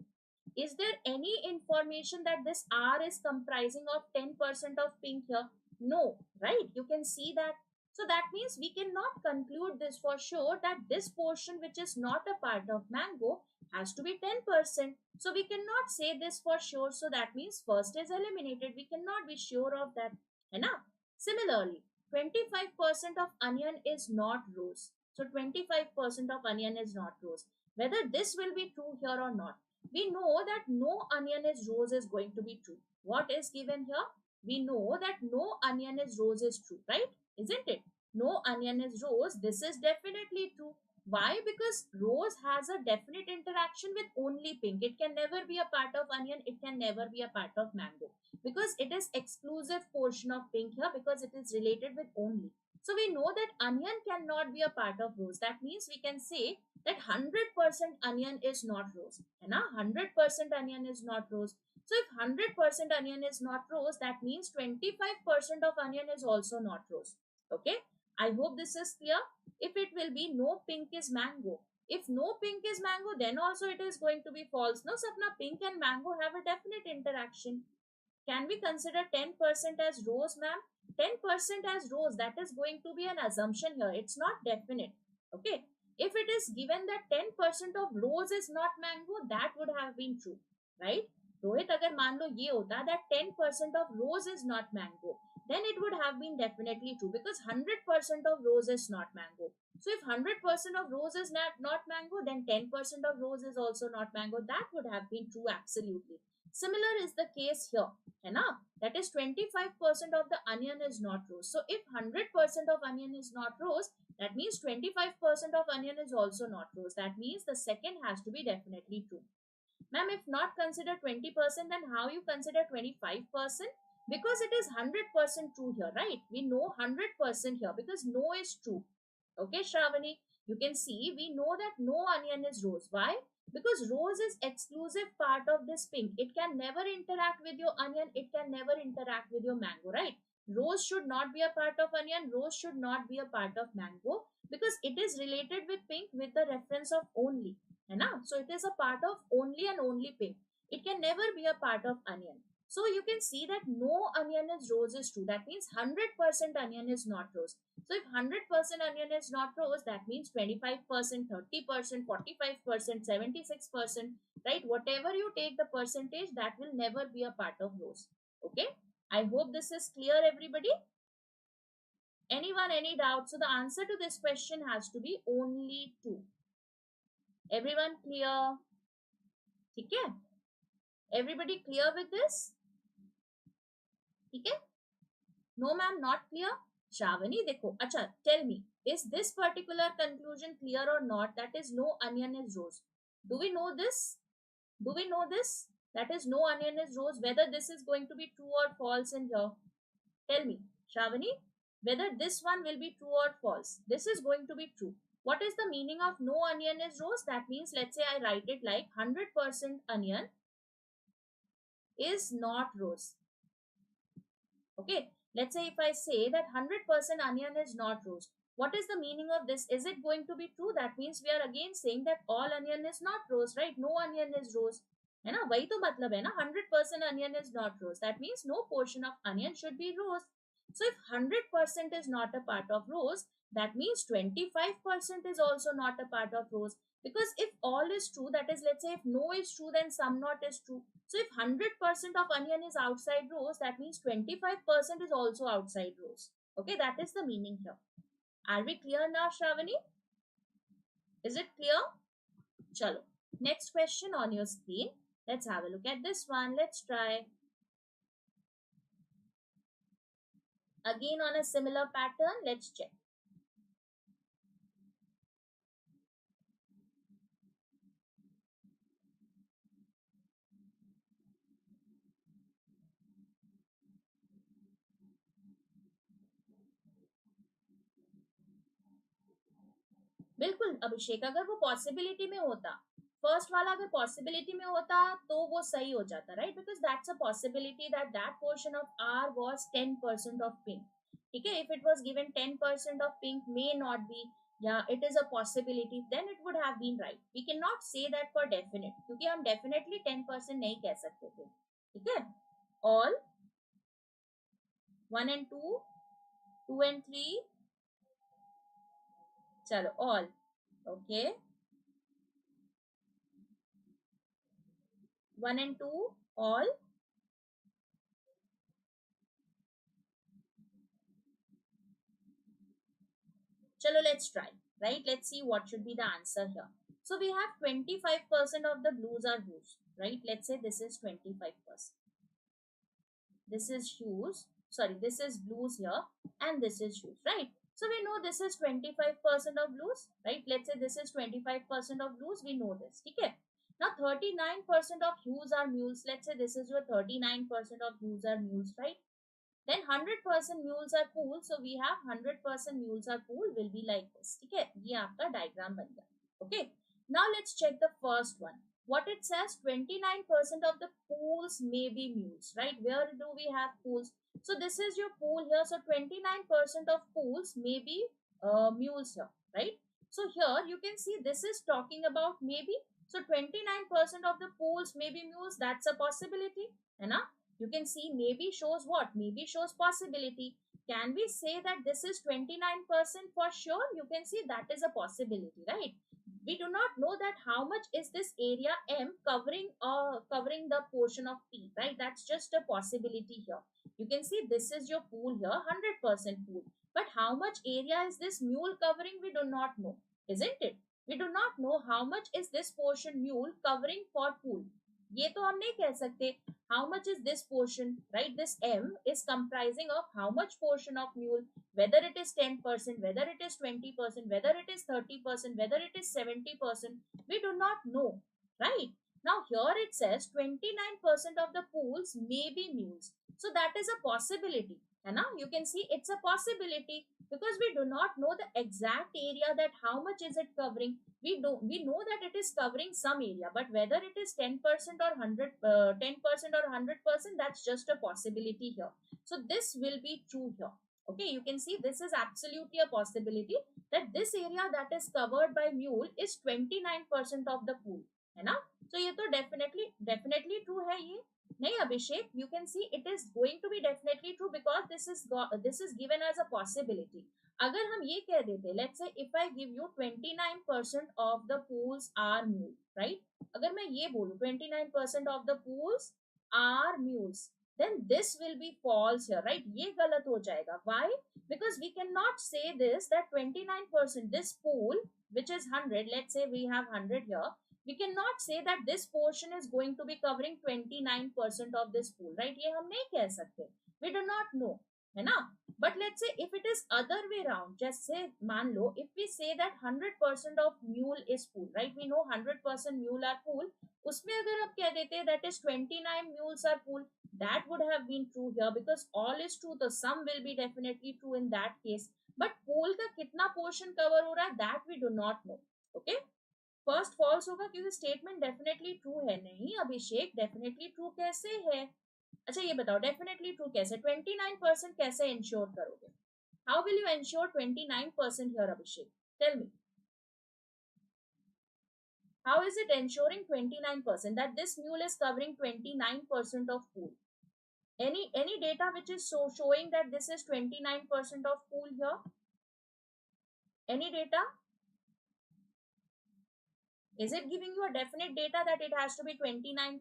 Is there any information that this R is comprising of 10% of pink here? No, right? You can see that. So that means we cannot conclude this for sure that this portion which is not a part of mango has to be 10%. So we cannot say this for sure. So that means first is eliminated. We cannot be sure of that. Enough. Similarly, 25% of onion is not rose. So 25% of onion is not rose. Whether this will be true here or not, we know that no onion is rose is going to be true. What is given here? We know that no onion is rose is true, right? Isn't it? No onion is rose. This is definitely true. Why? Because rose has a definite interaction with only pink. It can never be a part of onion. It can never be a part of mango. Because it is exclusive portion of pink here because it is related with only. So we know that onion cannot be a part of rose. That means we can say that 100% onion is not rose. And 100% onion is not rose. So if 100% onion is not rose, that means 25% of onion is also not rose. Okay. I hope this is clear. If it will be no pink is mango. If no pink is mango, then also it is going to be false. No, Sapna, pink and mango have a definite interaction. Can we consider 10% as rose, ma'am? 10% as rose, that is going to be an assumption here. It's not definite. Okay. If it is given that 10% of rose is not mango, that would have been true. Right? Rohit, agar मान लो ये होता that 10% of rose is not mango, then it would have been definitely true because 100% of rose is not mango. So if 100% of rose is not mango, then 10% of rose is also not mango. That would have been true absolutely. Similar is the case here. है ना? That is 25% of the onion is not rose. So if 100% of onion is not rose, that means 25% of onion is also not rose. That means the second has to be definitely true. Ma'am, if not consider 20%, then how you consider 25%? Because it is 100% true here, right? We know 100% here because no is true. Okay, Shravani, you can see we know that no onion is rose. Why? Because rose is exclusive part of this pink. It can never interact with your onion. It can never interact with your mango, right? Rose should not be a part of onion. Rose should not be a part of mango because it is related with pink with the reference of only. So it is a part of only and only pink. It can never be a part of onion. So you can see that no onion is rose is true. That means 100% onion is not rose. So if 100% onion is not rose, that means 25%, 30%, 45%, 76%, right? Whatever you take the percentage, that will never be a part of rose. Okay. I hope this is clear, everybody. Anyone, any doubt? So the answer to this question has to be only 2. Everyone clear? Okay. Everybody clear with this? Okay. No ma'am, not clear. Shravani, dekho. Acha, tell me, is this particular conclusion clear or not? That is no onion is rose. Do we know this? Do we know this? That is no onion is rose. Whether this is going to be true or false in here. Tell me, Shravani, whether this one will be true or false. This is going to be true. What is the meaning of no onion is rose? That means, let's say I write it like 100% onion is not rose. Okay, let's say if I say that 100% onion is not rose, what is the meaning of this? Is it going to be true? That means we are again saying that all onion is not rose, right? No onion is rose. है ना, वही तो मतलब है ना, 100% onion is not rose. That means no portion of onion should be rose. So if 100% is not a part of rose, that means 25% is also not a part of rose. Because if all is true, that is, let's say if no is true, then some not is true. So if 100% of onion is outside rows, that means 25% is also outside rows. Okay, that is the meaning here. Are we clear now, Shravani? Is it clear? Chalo. Next question on your screen. Let's have a look at this one. Let's try. Again on a similar pattern, let's check. बिल्कुल अभिषेक, अगर वो possibility में होता, first वाला अगर possibility में होता तो वो सही हो जाता, right? Because that's a possibility that that portion of R was 10% of pink. ठीक है, if it was given 10% of pink may not be, या it is a possibility, then it would have been right. We can not say that for definite, क्योंकि हम definitely 10% नहीं कह सकते थे. ठीक है, ऑल 1 and 2, 2 and 3, चलो all. Okay, 1 and 2 all. Chalo, let's try, right? Let's see what should be the answer here. So we have 25% of the blues are hues, right? Let's say this is 25%. This is hues, sorry, this is blues here, and this is hues, right? So we know this is 25% of blues, right? Let's say this is 25% of blues, we know this, okay? Now 39% of hues are mules. Let's say this is your 39% of hues are mules, right? Then 100% mules are pool. So we have 100% mules are pool will be like this. Okay, ये आपका diagram बन गया. Okay, now let's check the first one. What it says, 29% of the pools may be mules, right? Where do we have pools? So this is your pool here. So 29% of pools may be mules here, right? So here you can see this is talking about maybe. So 29% of the pools may be mules. That's a possibility, है ना? You can see maybe shows what? Maybe shows possibility. Can we say that this is 29% for sure? You can see that is a possibility, right? We do not know that how much is this area M covering the portion of P, right? That's just a possibility here. You can see this is your pool here, 100% pool. But how much area is this mule covering? We do not know, isn't it? We do not know how much is this portion mule covering for pool. ये तो हम नहीं कह सकते how much is this portion, right? This M is comprising of how much portion of mule, whether it is 10%, whether it is 20%, whether it is 30%, whether it is 70%, we do not know, right? Now here it says 29% of the pools may be mules. So that is a possibility. And now you can see it's a possibility because we do not know the exact area that how much is it covering. We know that it is covering some area, but whether it is 10% or 10% or 100%, that's just a possibility here. So this will be true here. Okay, you can see this is absolutely a possibility that this area that is covered by mule is 29% of the pool, है ना? So ये तो definitely true है ये. nahi Abhishek, you can see it is going to be definitely true because this is given as a possibility. अगर हम ये कह देते, let's say if I give you 29% of the pools are mule, right? अगर मैं ये बोलूं 29% of the pools are mules, then this will be false here, right? ये गलत हो जाएगा. Why? Because we cannot say this that 29% this pool which is 100, let's say we have 100 here, we cannot say that this portion is going to be covering 29% of this pool, right? ये हम नहीं कह सकते, we do not know, है ना? But let's say if it is other way around, just say मान लो if we say that 100% of mule is pool, right? We know 100% mule are pool, उसमें अगर आप कह देते that is 29 mules are pool, that would have been true here because all is true, the sum will be definitely true in that case. But pool का कितना portion cover हो रहा है, that we do not know. Okay, first false होगा क्योंकि statement definitely true है. नहीं अभिषेक, definitely true कैसे है? अच्छा ये बताओ डेफिनेटली ट्रू कैसे, 29% कैसे इंश्योर करोगे? How will you ensure 29% here Abhishek? Tell me, how is it ensuring 29% that this mule is covering 29% of pool? Any data which is showing that this is 29% of pool here? Any data? Is it giving you a definite data that it has to be 29%?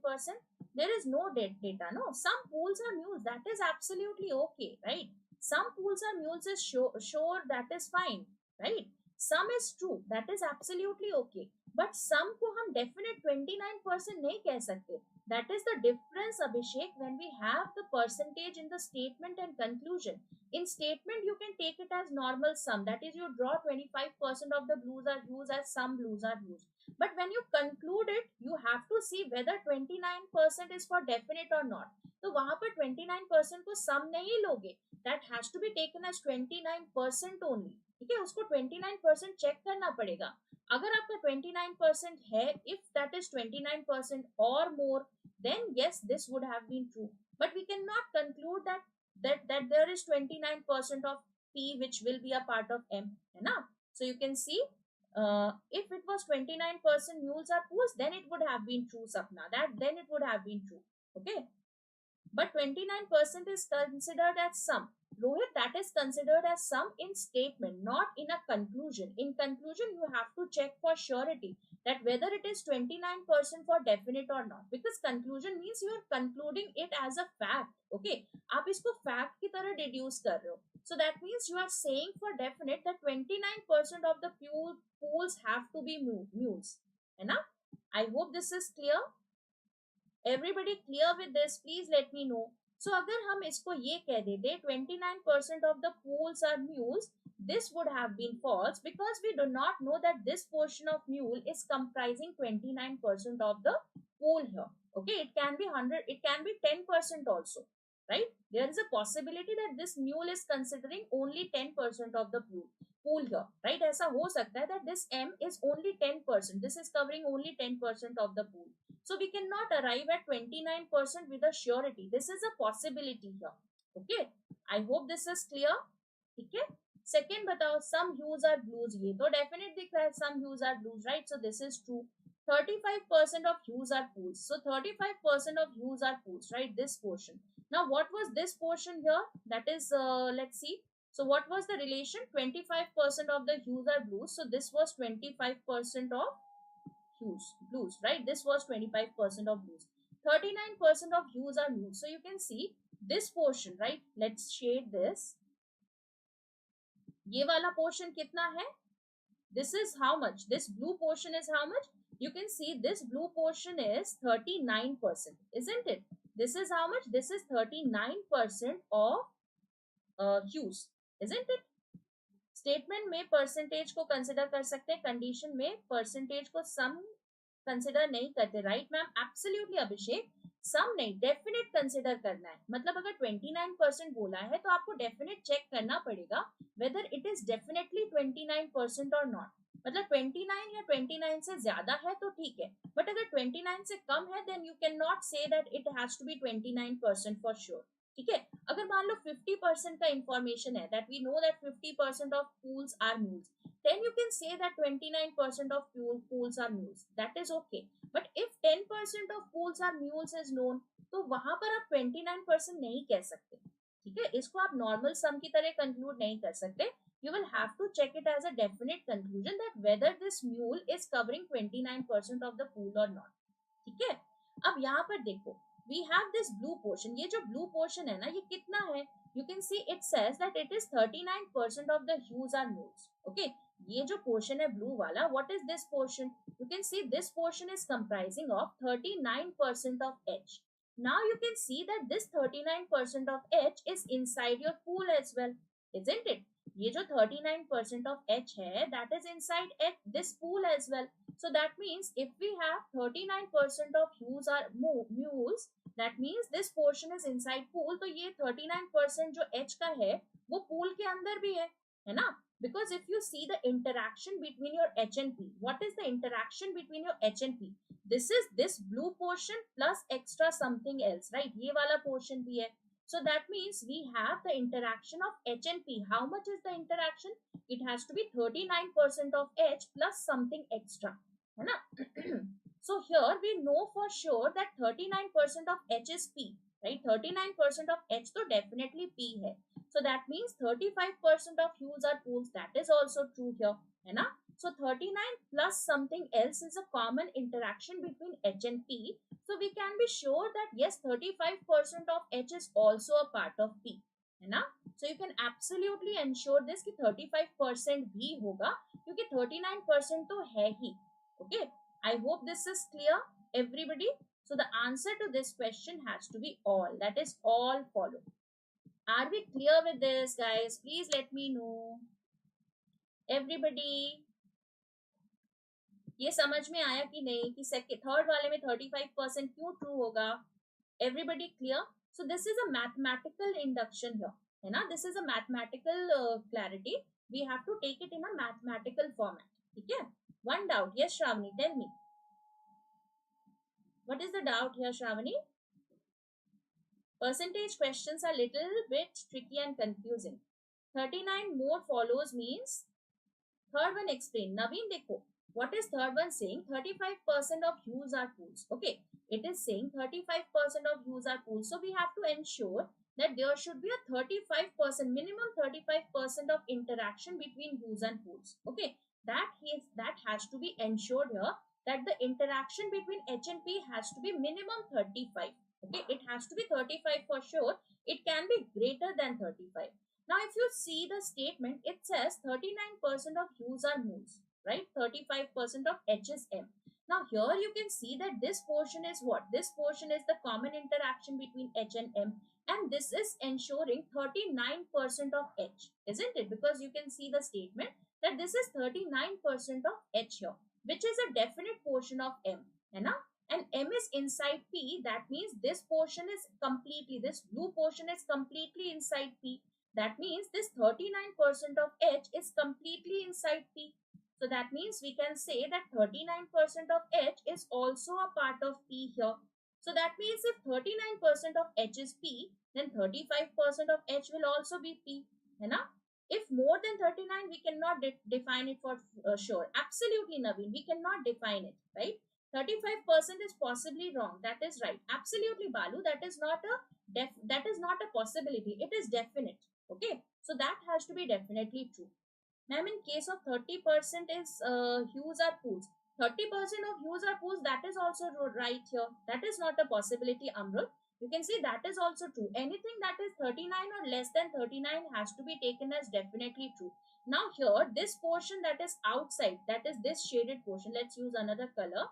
There is no data, no. Some pools are mules, that is absolutely okay, right? Some pools are mules is sure, that is fine, right? Some is true, that is absolutely okay. But some को हम definite 29% नहीं कह सकते. That is the difference, Abhishek, when we have the percentage in the statement and conclusion. In statement, you can take it as normal sum. That is, you draw 25% of the blues are blues as some blues are blues. But when you conclude it, you have to see whether 29% is for definite or not. तो वहां पर 29% को सम नहीं लोगे, that has to be taken as 29% only. ठीक है, उसको 29% check करना पड़ेगा. अगर आपका 29% है, if that is 29% or more, then yes, this would have been true. But we cannot conclude that there is 29% of P which will be a part of M, है ना? So you can see, if it was 29% mules are pools, then it would have been true, Sapna. Then it would have been true. Okay. But 29% is considered as sum. Rohit, that is considered as sum in statement, not in a conclusion. In conclusion, you have to check for surety that whether it is 29% for definite or not. Because conclusion means you are concluding it as a fact. Okay. आप इसको fact की तरह deduce कर रहे हो. So that means you are saying for definite that 29% of the pools have to be mules. है ना? I hope this is clear. Everybody clear with this? Please let me know. So अगर हम इसको ये कह देते 29% of the pools are mules, this would have been false because we do not know that this portion of mule is comprising 29% of the pool here. Okay, it can be 100, it can be 10% also, right? There is a possibility that this mule is considering only 10% of the pool here, right? ऐसा हो सकता है that this M is only 10%. This is covering only 10% of the pool. So we cannot arrive at 29% with a surety. This is a possibility here. Okay. I hope this is clear. Okay. Second बताओ, some hues are blues. ये तो definite दिख रहा है, some hues are blues, right? So this is true. 35% of hues are pools. So 35% of hues are pools, right? This portion. Now what was this portion here? That is, let's see. So what was the relation? 25% of the hues are blues. So this was 25% of blues, right? This was 25% of blues. 39% of hues are blues. So you can see this portion, right? Let's shade this. ये वाला portion कितना है? This is how much? This blue portion is how much? You can see this blue portion is 39%, isn't it? This is how much? This is 39% of hues, isn't it? Statement में percentage को consider कर सकते हैं, condition में percentage को सम consider नहीं करते, right ma'am? Absolutely अभिषेक, सम नहीं, डेफिनेट कंसिडर करना है. मतलब अगर 29% बोला है तो आपको डेफिनेट चेक करना पड़ेगा वेदर इट इज डेफिनेटली 29% और नॉट. मतलब 29 या 29 से ज्यादा है तो ठीक है, बट अगर 29 से कम है then you can not say that it has to be 29% for sure. ठीक है। अगर मान लो 50% का इंफॉर्मेशन है, that we know that 50% of pools are mules, then you can say that 29% of pools are mules, that is okay. But if 10% of pools are mules is known, तो वहां पर आप 29% नहीं कह सकते, ठीक है। इसको आप नॉर्मल सम की तरह कंक्लूड नहीं कर सकते। You will have to check it as a definite conclusion that whether this mule is covering 29% of the pool or not, ठीक है। अब यहाँ पर देखो, we have this blue portion, ये जो ब्लू पोर्शन है ना, ये कितना है, you can see it says that it is 39% of the huge are moves, okay. ये जो पोर्शन है ब्लू वाला, what is this portion, you can see this portion is comprising of 39% of H. Now you can see that this 39% of H is inside your pool as well, isn't it. ये जो 39% of H है, that is inside H this pool as well. So that means if we have 39% of ewes are mules, that means this portion is inside pool. तो ये 39% जो H का है वो pool के अंदर भी है ना? Because if you see the interaction between your H and P, what is the interaction between your H and P? This is this blue portion plus extra something else, right? ये वाला portion भी है. So that means we have the interaction of H and P. How much is the interaction? It has to be 39% of H plus something extra, है ना? So here we know for sure that 39% of H is P, right? 39% of H तो definitely P है. So that means 35% of hues are pools. That is also true here, है ना? So 39 plus something else is a common interaction between H and P. So we can be sure that yes, 35% of H is also a part of P, है ना? So you can absolutely ensure this कि 35% भी होगा, क्योंकि 39% तो है ही. Okay, I hope this is clear, everybody. So the answer to this question has to be all. That is all follow. Are we clear with this, guys? Please let me know. Everybody, ये समझ में आया कि नहीं कि third वाले में 35% क्यों ट्रू होगा? Everybody clear? So this is a mathematical induction here, है ना? This is a mathematical clarity. We have to take it in a mathematical format. ठीक है? One doubt. Yes, Shravani, tell me. What is the doubt here, Shravani? Percentage questions are little bit tricky and confusing. 39 more follows means third one explain. Naveen, dekho. What is third one saying? 35% of hues are pools. Okay. It is saying 35% of hues are pools. So we have to ensure that there should be a 35%, minimum 35% of interaction between hues and pools. Okay. That has to be ensured here, that the interaction between H and P has to be minimum 35. Okay, it has to be 35 for sure. It can be greater than 35. Now if you see the statement, it says 39% of hues are mules, right? 35% of H is M. Now here you can see that this portion is what? This portion is the common interaction between H and M, and this is ensuring 39% of H, isn't it? Because you can see the statement that this is 39% of H here, which is a definite portion of M, है ना? And M is inside P. That means this portion is completely, this blue portion is completely inside P. That means this 39% of H is completely inside P. So that means we can say that 39% of H is also a part of P here. So that means if 39% of H is P, then 35% of H will also be P, है ना? If more than 39, we cannot define it for sure. Absolutely, Naveen, we cannot define it, right? 35% is possibly wrong. That is right. Absolutely, Balu. That is not a possibility. It is definite. Okay. So that has to be definitely true. Ma'am, in case of 30% is hues are pools. 30% of hues are pools. That is also right here. That is not a possibility, Amrut. You can see that is also true. Anything that is 39 or less than 39 has to be taken as definitely true. Now here, this portion that is outside, that is this shaded portion. Let's use another color.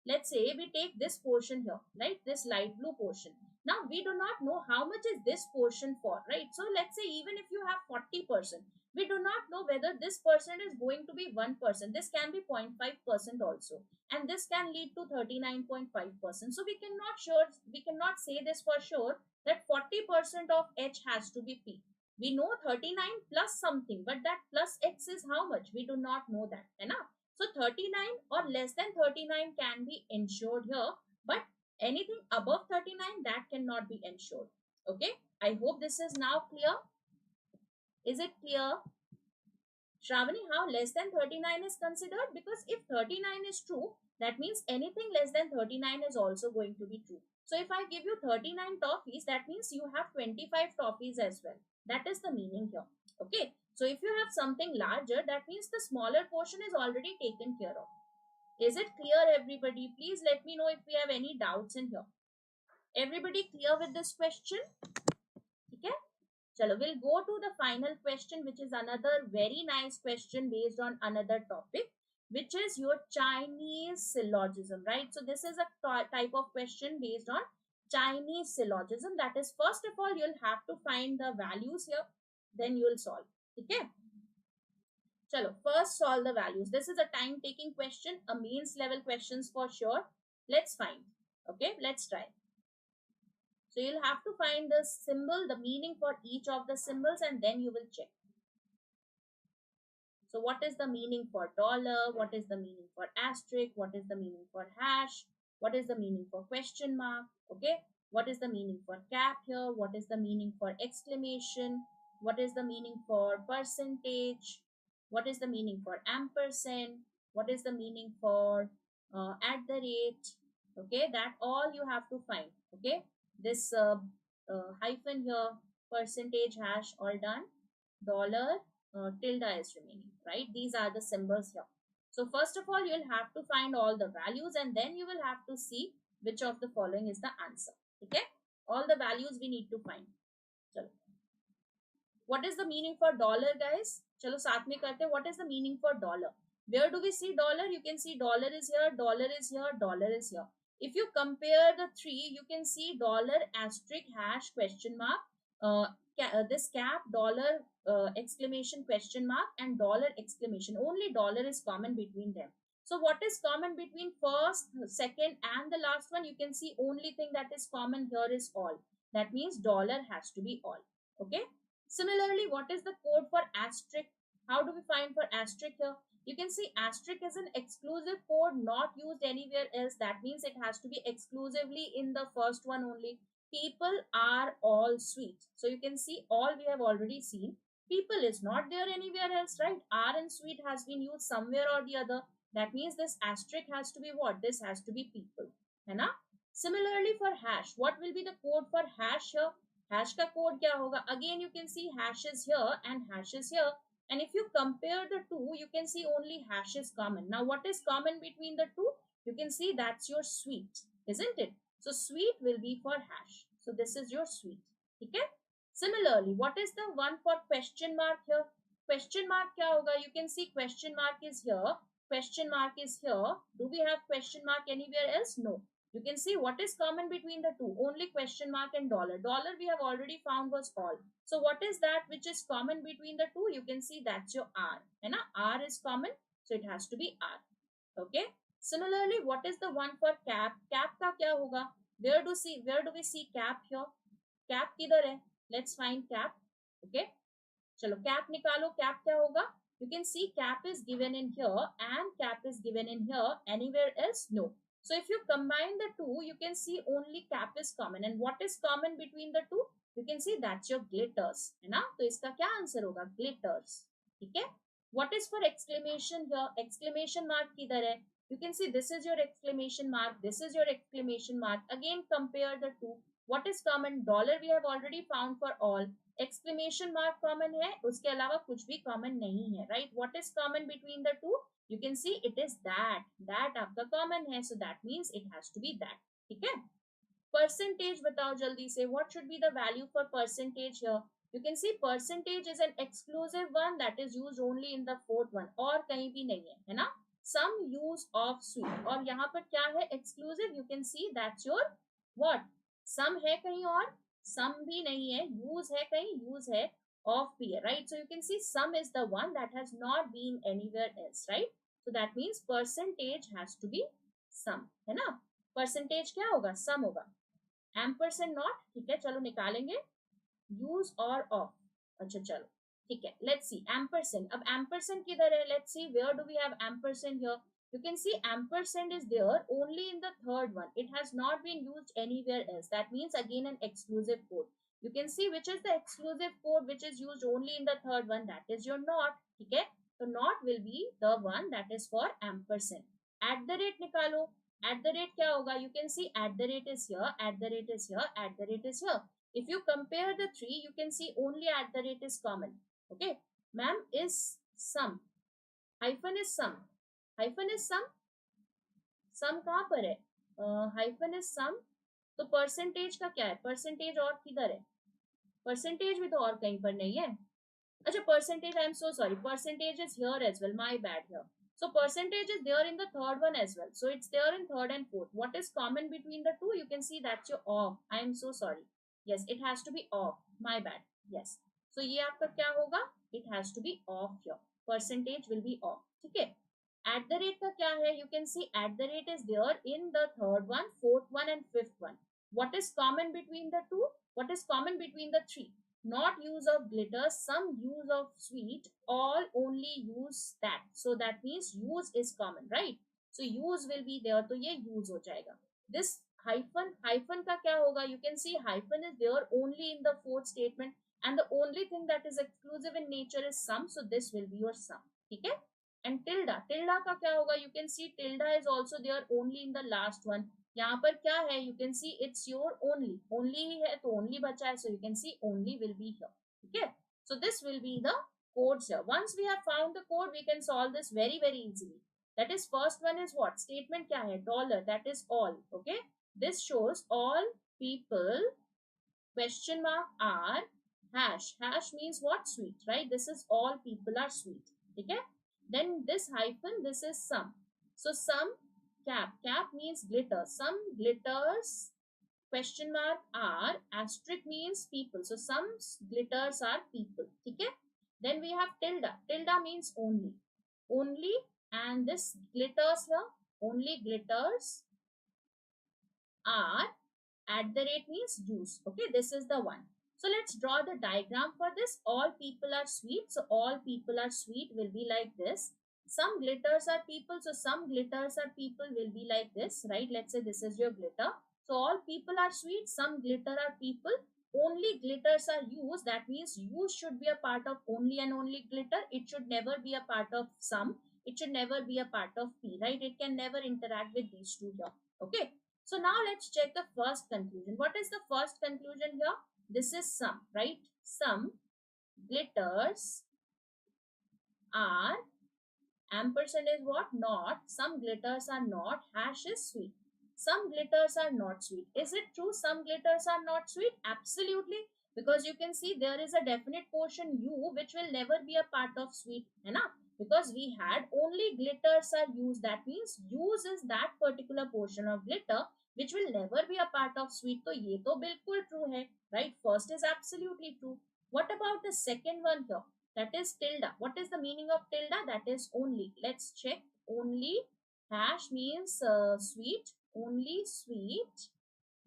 Let's say we take this portion here, right? This light blue portion. Now we do not know how much is this portion for, right? So let's say even if you have 40%, we do not know whether this percent is going to be 1%. This can be 0.5% also. And this can lead to 39.5%. So we cannot say this for sure that 40% of H has to be P. We know 39 plus something, but that plus X is how much? We do not know that. Enough. So 39 or less than 39 can be ensured here, but anything above 39 that cannot be ensured. Okay. I hope this is now clear. Is it clear? Shravani, how less than 39 is considered? Because if 39 is true, that means anything less than 39 is also going to be true. So if I give you 39 toffees, that means you have 25 toffees as well. That is the meaning here. Okay. So if you have something larger, that means the smaller portion is already taken care of. Is it clear, everybody? Please let me know if we have any doubts in here. Everybody clear with this question? Okay. Chalo, we'll go to the final question, which is another very nice question based on another topic, which is your Chinese syllogism, right? So this is a type of question based on Chinese syllogism. That is, first of all, you'll have to find the values here, then you'll solve. Okay. Chalo, first solve the values. This is a time-taking question, a means level questions for sure. Let's find. Okay, let's try. So you'll have to find the symbol, the meaning for each of the symbols, and then you will check. So what is the meaning for dollar? What is the meaning for asterisk? What is the meaning for hash? What is the meaning for question mark? Okay. What is the meaning for cap here? What is the meaning for exclamation? What is the meaning for percentage? What is the meaning for ampersand? What is the meaning for at the rate? Okay, that all you have to find. Okay, this hyphen here, percentage, hash, all done. Dollar, tilde is remaining, right? These are the symbols here. So first of all, you'll have to find all the values, and then you will have to see which of the following is the answer. Okay, all the values we need to find. Chalo. What is the meaning for dollar, guys? Chalo saath mein karte. What is the meaning for dollar? Where do we see dollar? You can see dollar is here, dollar is here, dollar is here. If you compare the three, you can see dollar, asterisk, hash, question mark, this cap, dollar, exclamation, question mark, and dollar, exclamation. Only dollar is common between them. So what is common between first, second, and the last one? You can see only thing that is common here is all. That means dollar has to be all. Okay. Similarly, what is the code for asterisk? How do we find for asterisk here? You can see asterisk is an exclusive code not used anywhere else. That means it has to be exclusively in the first one only. People are all sweet. So you can see all we have already seen. People is not there anywhere else, right? Are and sweet has been used somewhere or the other. That means this asterisk has to be what? This has to be people. है ना? Similarly for hash, what will be the code for hash here? Hash का code क्या होगा? Again you can see hash is here and hash is here. And if you compare the two, you can see only hash is common. Now what is common between the two? You can see that's your sweet, isn't it? So sweet will be for hash. So this is your sweet. Okay? Similarly, what is the one for question mark here? Question mark क्या होगा? You can see question mark is here. Question mark is here. Do we have question mark anywhere else? No. You can see what is common between the two. Only question mark and dollar. Dollar we have already found was all. So what is that which is common between the two? You can see that's your R. And R is common. So it has to be R. Okay. Similarly, what is the one for cap? Cap का क्या होगा? Where do we see cap here? Cap किधर है? Let's find cap. Okay. चलो cap निकालो. Cap क्या होगा? You can see cap is given in here and cap is given in here. Anywhere else? No. So if you combine the two, you can see only cap is common. And what is common between the two? You can see that's your glitters. है ना? तो इसका क्या answer होगा? Glitters. ठीक है? What is for exclamation here? Exclamation mark किधर है? You can see this is your exclamation mark. This is your exclamation mark. Again, compare the two. What is common? Dollar we have already found for all. Exclamation mark common है. उसके अलावा कुछ भी common नहीं है. Right? What is common between the two? You can see it is that. That आपका common है. So that means it has to be that. ठीक है? Percentage बताओ जल्दी से. What should be the value for percentage here? You can see percentage is an exclusive one that is used only in the fourth one. और कहीं भी नहीं है ना? Some use of sweet. और यहाँ पर क्या है? Exclusive. You can see that's your what? Some है कहीं और? Some भी नहीं है. Use है कहीं? Use है of भी है, right? So you can see some is the one that has not been anywhere else, right? So that means percentage has to be some, है ना? Percentage क्या होगा? Some होगा. Ampersand not. ठीक है, चलो निकालेंगे. Use or of. अच्छा चलो ठीक है. Let's see ampersand. अब ampersand किधर है? Let's see where do we have ampersand here. You can see ampersand is there only in the third one. It has not been used anywhere else. That means again an exclusive code. You can see which is the exclusive code which is used only in the third one, that is your not. Okay, so not will be the one that is for ampersand. At the rate nikalo. At the rate kya hoga? You can see at the rate is here, at the rate is here, at the rate is here. If you compare the three, you can see only at the rate is common. Okay, ma'am, is sum, hyphen is sum, hyphen is sum, sum कहाँ पर है? Hyphen is sum. तो percentage का क्या है? Percentage और किधर है? परसेंटेज भी तो और कहीं पर नहीं है. अच्छा, percentage, I am so sorry, percentage is here as well, my bad here. So percentage is there in the third one as well, so it's there in third and fourth. What is common between the two? You can see that's your off. I am so sorry. Yes, it has to be off, my bad. Yes, so ये आपका क्या होगा? It has to be off here. Percentage will be off. ठीक है. At the rate का क्या है? You can see at the rate is there in the third one, fourth one and fifth one. What is common between the two? What is common between the three? Not use of glitter, some use of sweet, all only use that. So that means use is common, right? So use will be there, तो ये use हो जाएगा. This hyphen, hyphen का क्या होगा? You can see hyphen is there only in the fourth statement, and the only thing that is exclusive in nature is sum, so this will be your sum. ठीक है. And tilde, tilde का क्या होगा? You can see tilde is also there only in the last one. यहाँ पर क्या है? You can see it's your only, only ही है तो only बचा है, so you can see only will be here. Okay, so this will be the codes here. Once we have found the code, we can solve this very easily. That is, first one is what? Statement क्या है? Dollar, that is all. Okay, this shows all people question mark are hash. Hash means what? Sweet, right? This is all people are sweet. Okay, then this hyphen, this is some. So some cap, cap means glitter, some glitters question mark are, asterisk means people, so some glitters are people. Okay, then we have tilde, tilde means only, only, and this glitters here, only glitters are, at the rate means use. Okay, this is the one. So let's draw the diagram for this. All people are sweet, so all people are sweet will be like this. Some glitters are people, so some glitters are people will be like this, right? Let's say this is your glitter. So all people are sweet, some glitter are people, only glitters are used. That means use should be a part of only and only glitter. It should never be a part of some. It should never be a part of P, right? It can never interact with these two here. Okay. So now let's check the first conclusion. What is the first conclusion here? This is some, right? Some glitters are, ampersand is what? Not. Some glitters are not. Hash is sweet. Some glitters are not sweet. Is it true some glitters are not sweet? Absolutely. Because you can see there is a definite portion U which will never be a part of sweet. Hai na? Because we had only glitters are used. That means use is that particular portion of glitter which will never be a part of sweet. So ye to bilkul true hai, right? First is absolutely true. What about the second one here? That is tilde. What is the meaning of tilde? That is only. Let's check. Only. Hash means sweet. Only sweet.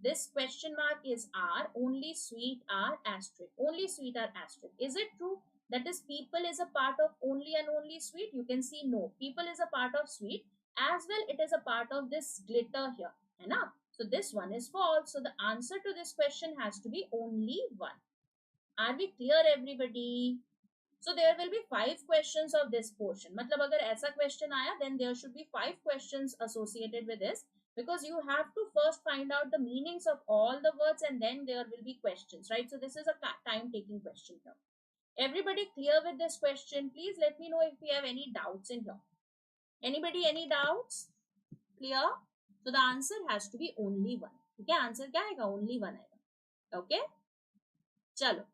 This question mark is R. Only sweet are asterisk. Only sweet are asterisk. Is it true? That is, people is a part of only and only sweet. You can see no. People is a part of sweet. As well, it is a part of this glitter here. Hai na? So this one is false. So the answer to this question has to be only one. Are we clear, everybody? So there will be 5 questions of this portion. मतलब अगर ऐसा question आया, then there should be 5 questions associated with this, because you have to first find out the meanings of all the words and then there will be questions, right? So this is a time-taking question here. Everybody clear with this question? Please let me know if we have any doubts in here. Anybody, any doubts? Clear? So the answer has to be only one. Okay, answer क्या आएगा? Only one आएगा. Okay? चलो.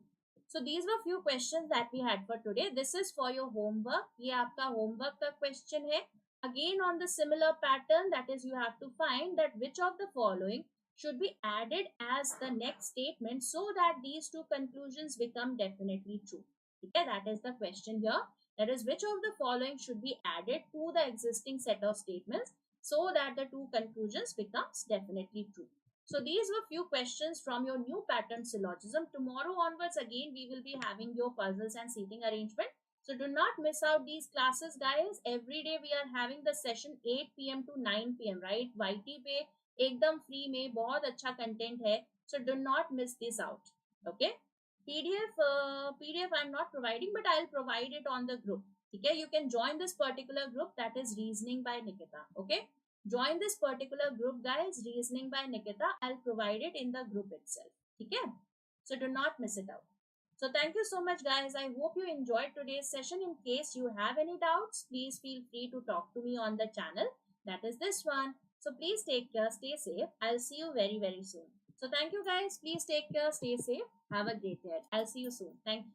So these were few questions that we had for today. This is for your homework. ये आपका homework का question है. Again on the similar pattern, that is, you have to find that which of the following should be added as the next statement so that these two conclusions become definitely true. Okay, that is the question here. That is, which of the following should be added to the existing set of statements so that the two conclusions becomes definitely true. So these were few questions from your new pattern syllogism. Tomorrow onwards, again, we will be having your puzzles and seating arrangement. So do not miss out these classes, guys. Every day we are having the session 8 p.m. to 9 p.m. right? YT पे एकदम free में बहुत अच्छा content है. So do not miss this out. Okay. PDF I'm not providing, but I'll provide it on the group. Okay, you can join this particular group, that is Reasoning by Nikita. Okay, join this particular group, guys, Reasoning by Nikita. I'll provide it in the group itself. Okay, so do not miss it out. So thank you so much, guys. I hope you enjoyed today's session. In case you have any doubts, please feel free to talk to me on the channel. That is this one. So please take care, stay safe. I'll see you very, very soon. So thank you, guys. Please take care, stay safe. Have a great day. I'll see you soon. Thank you.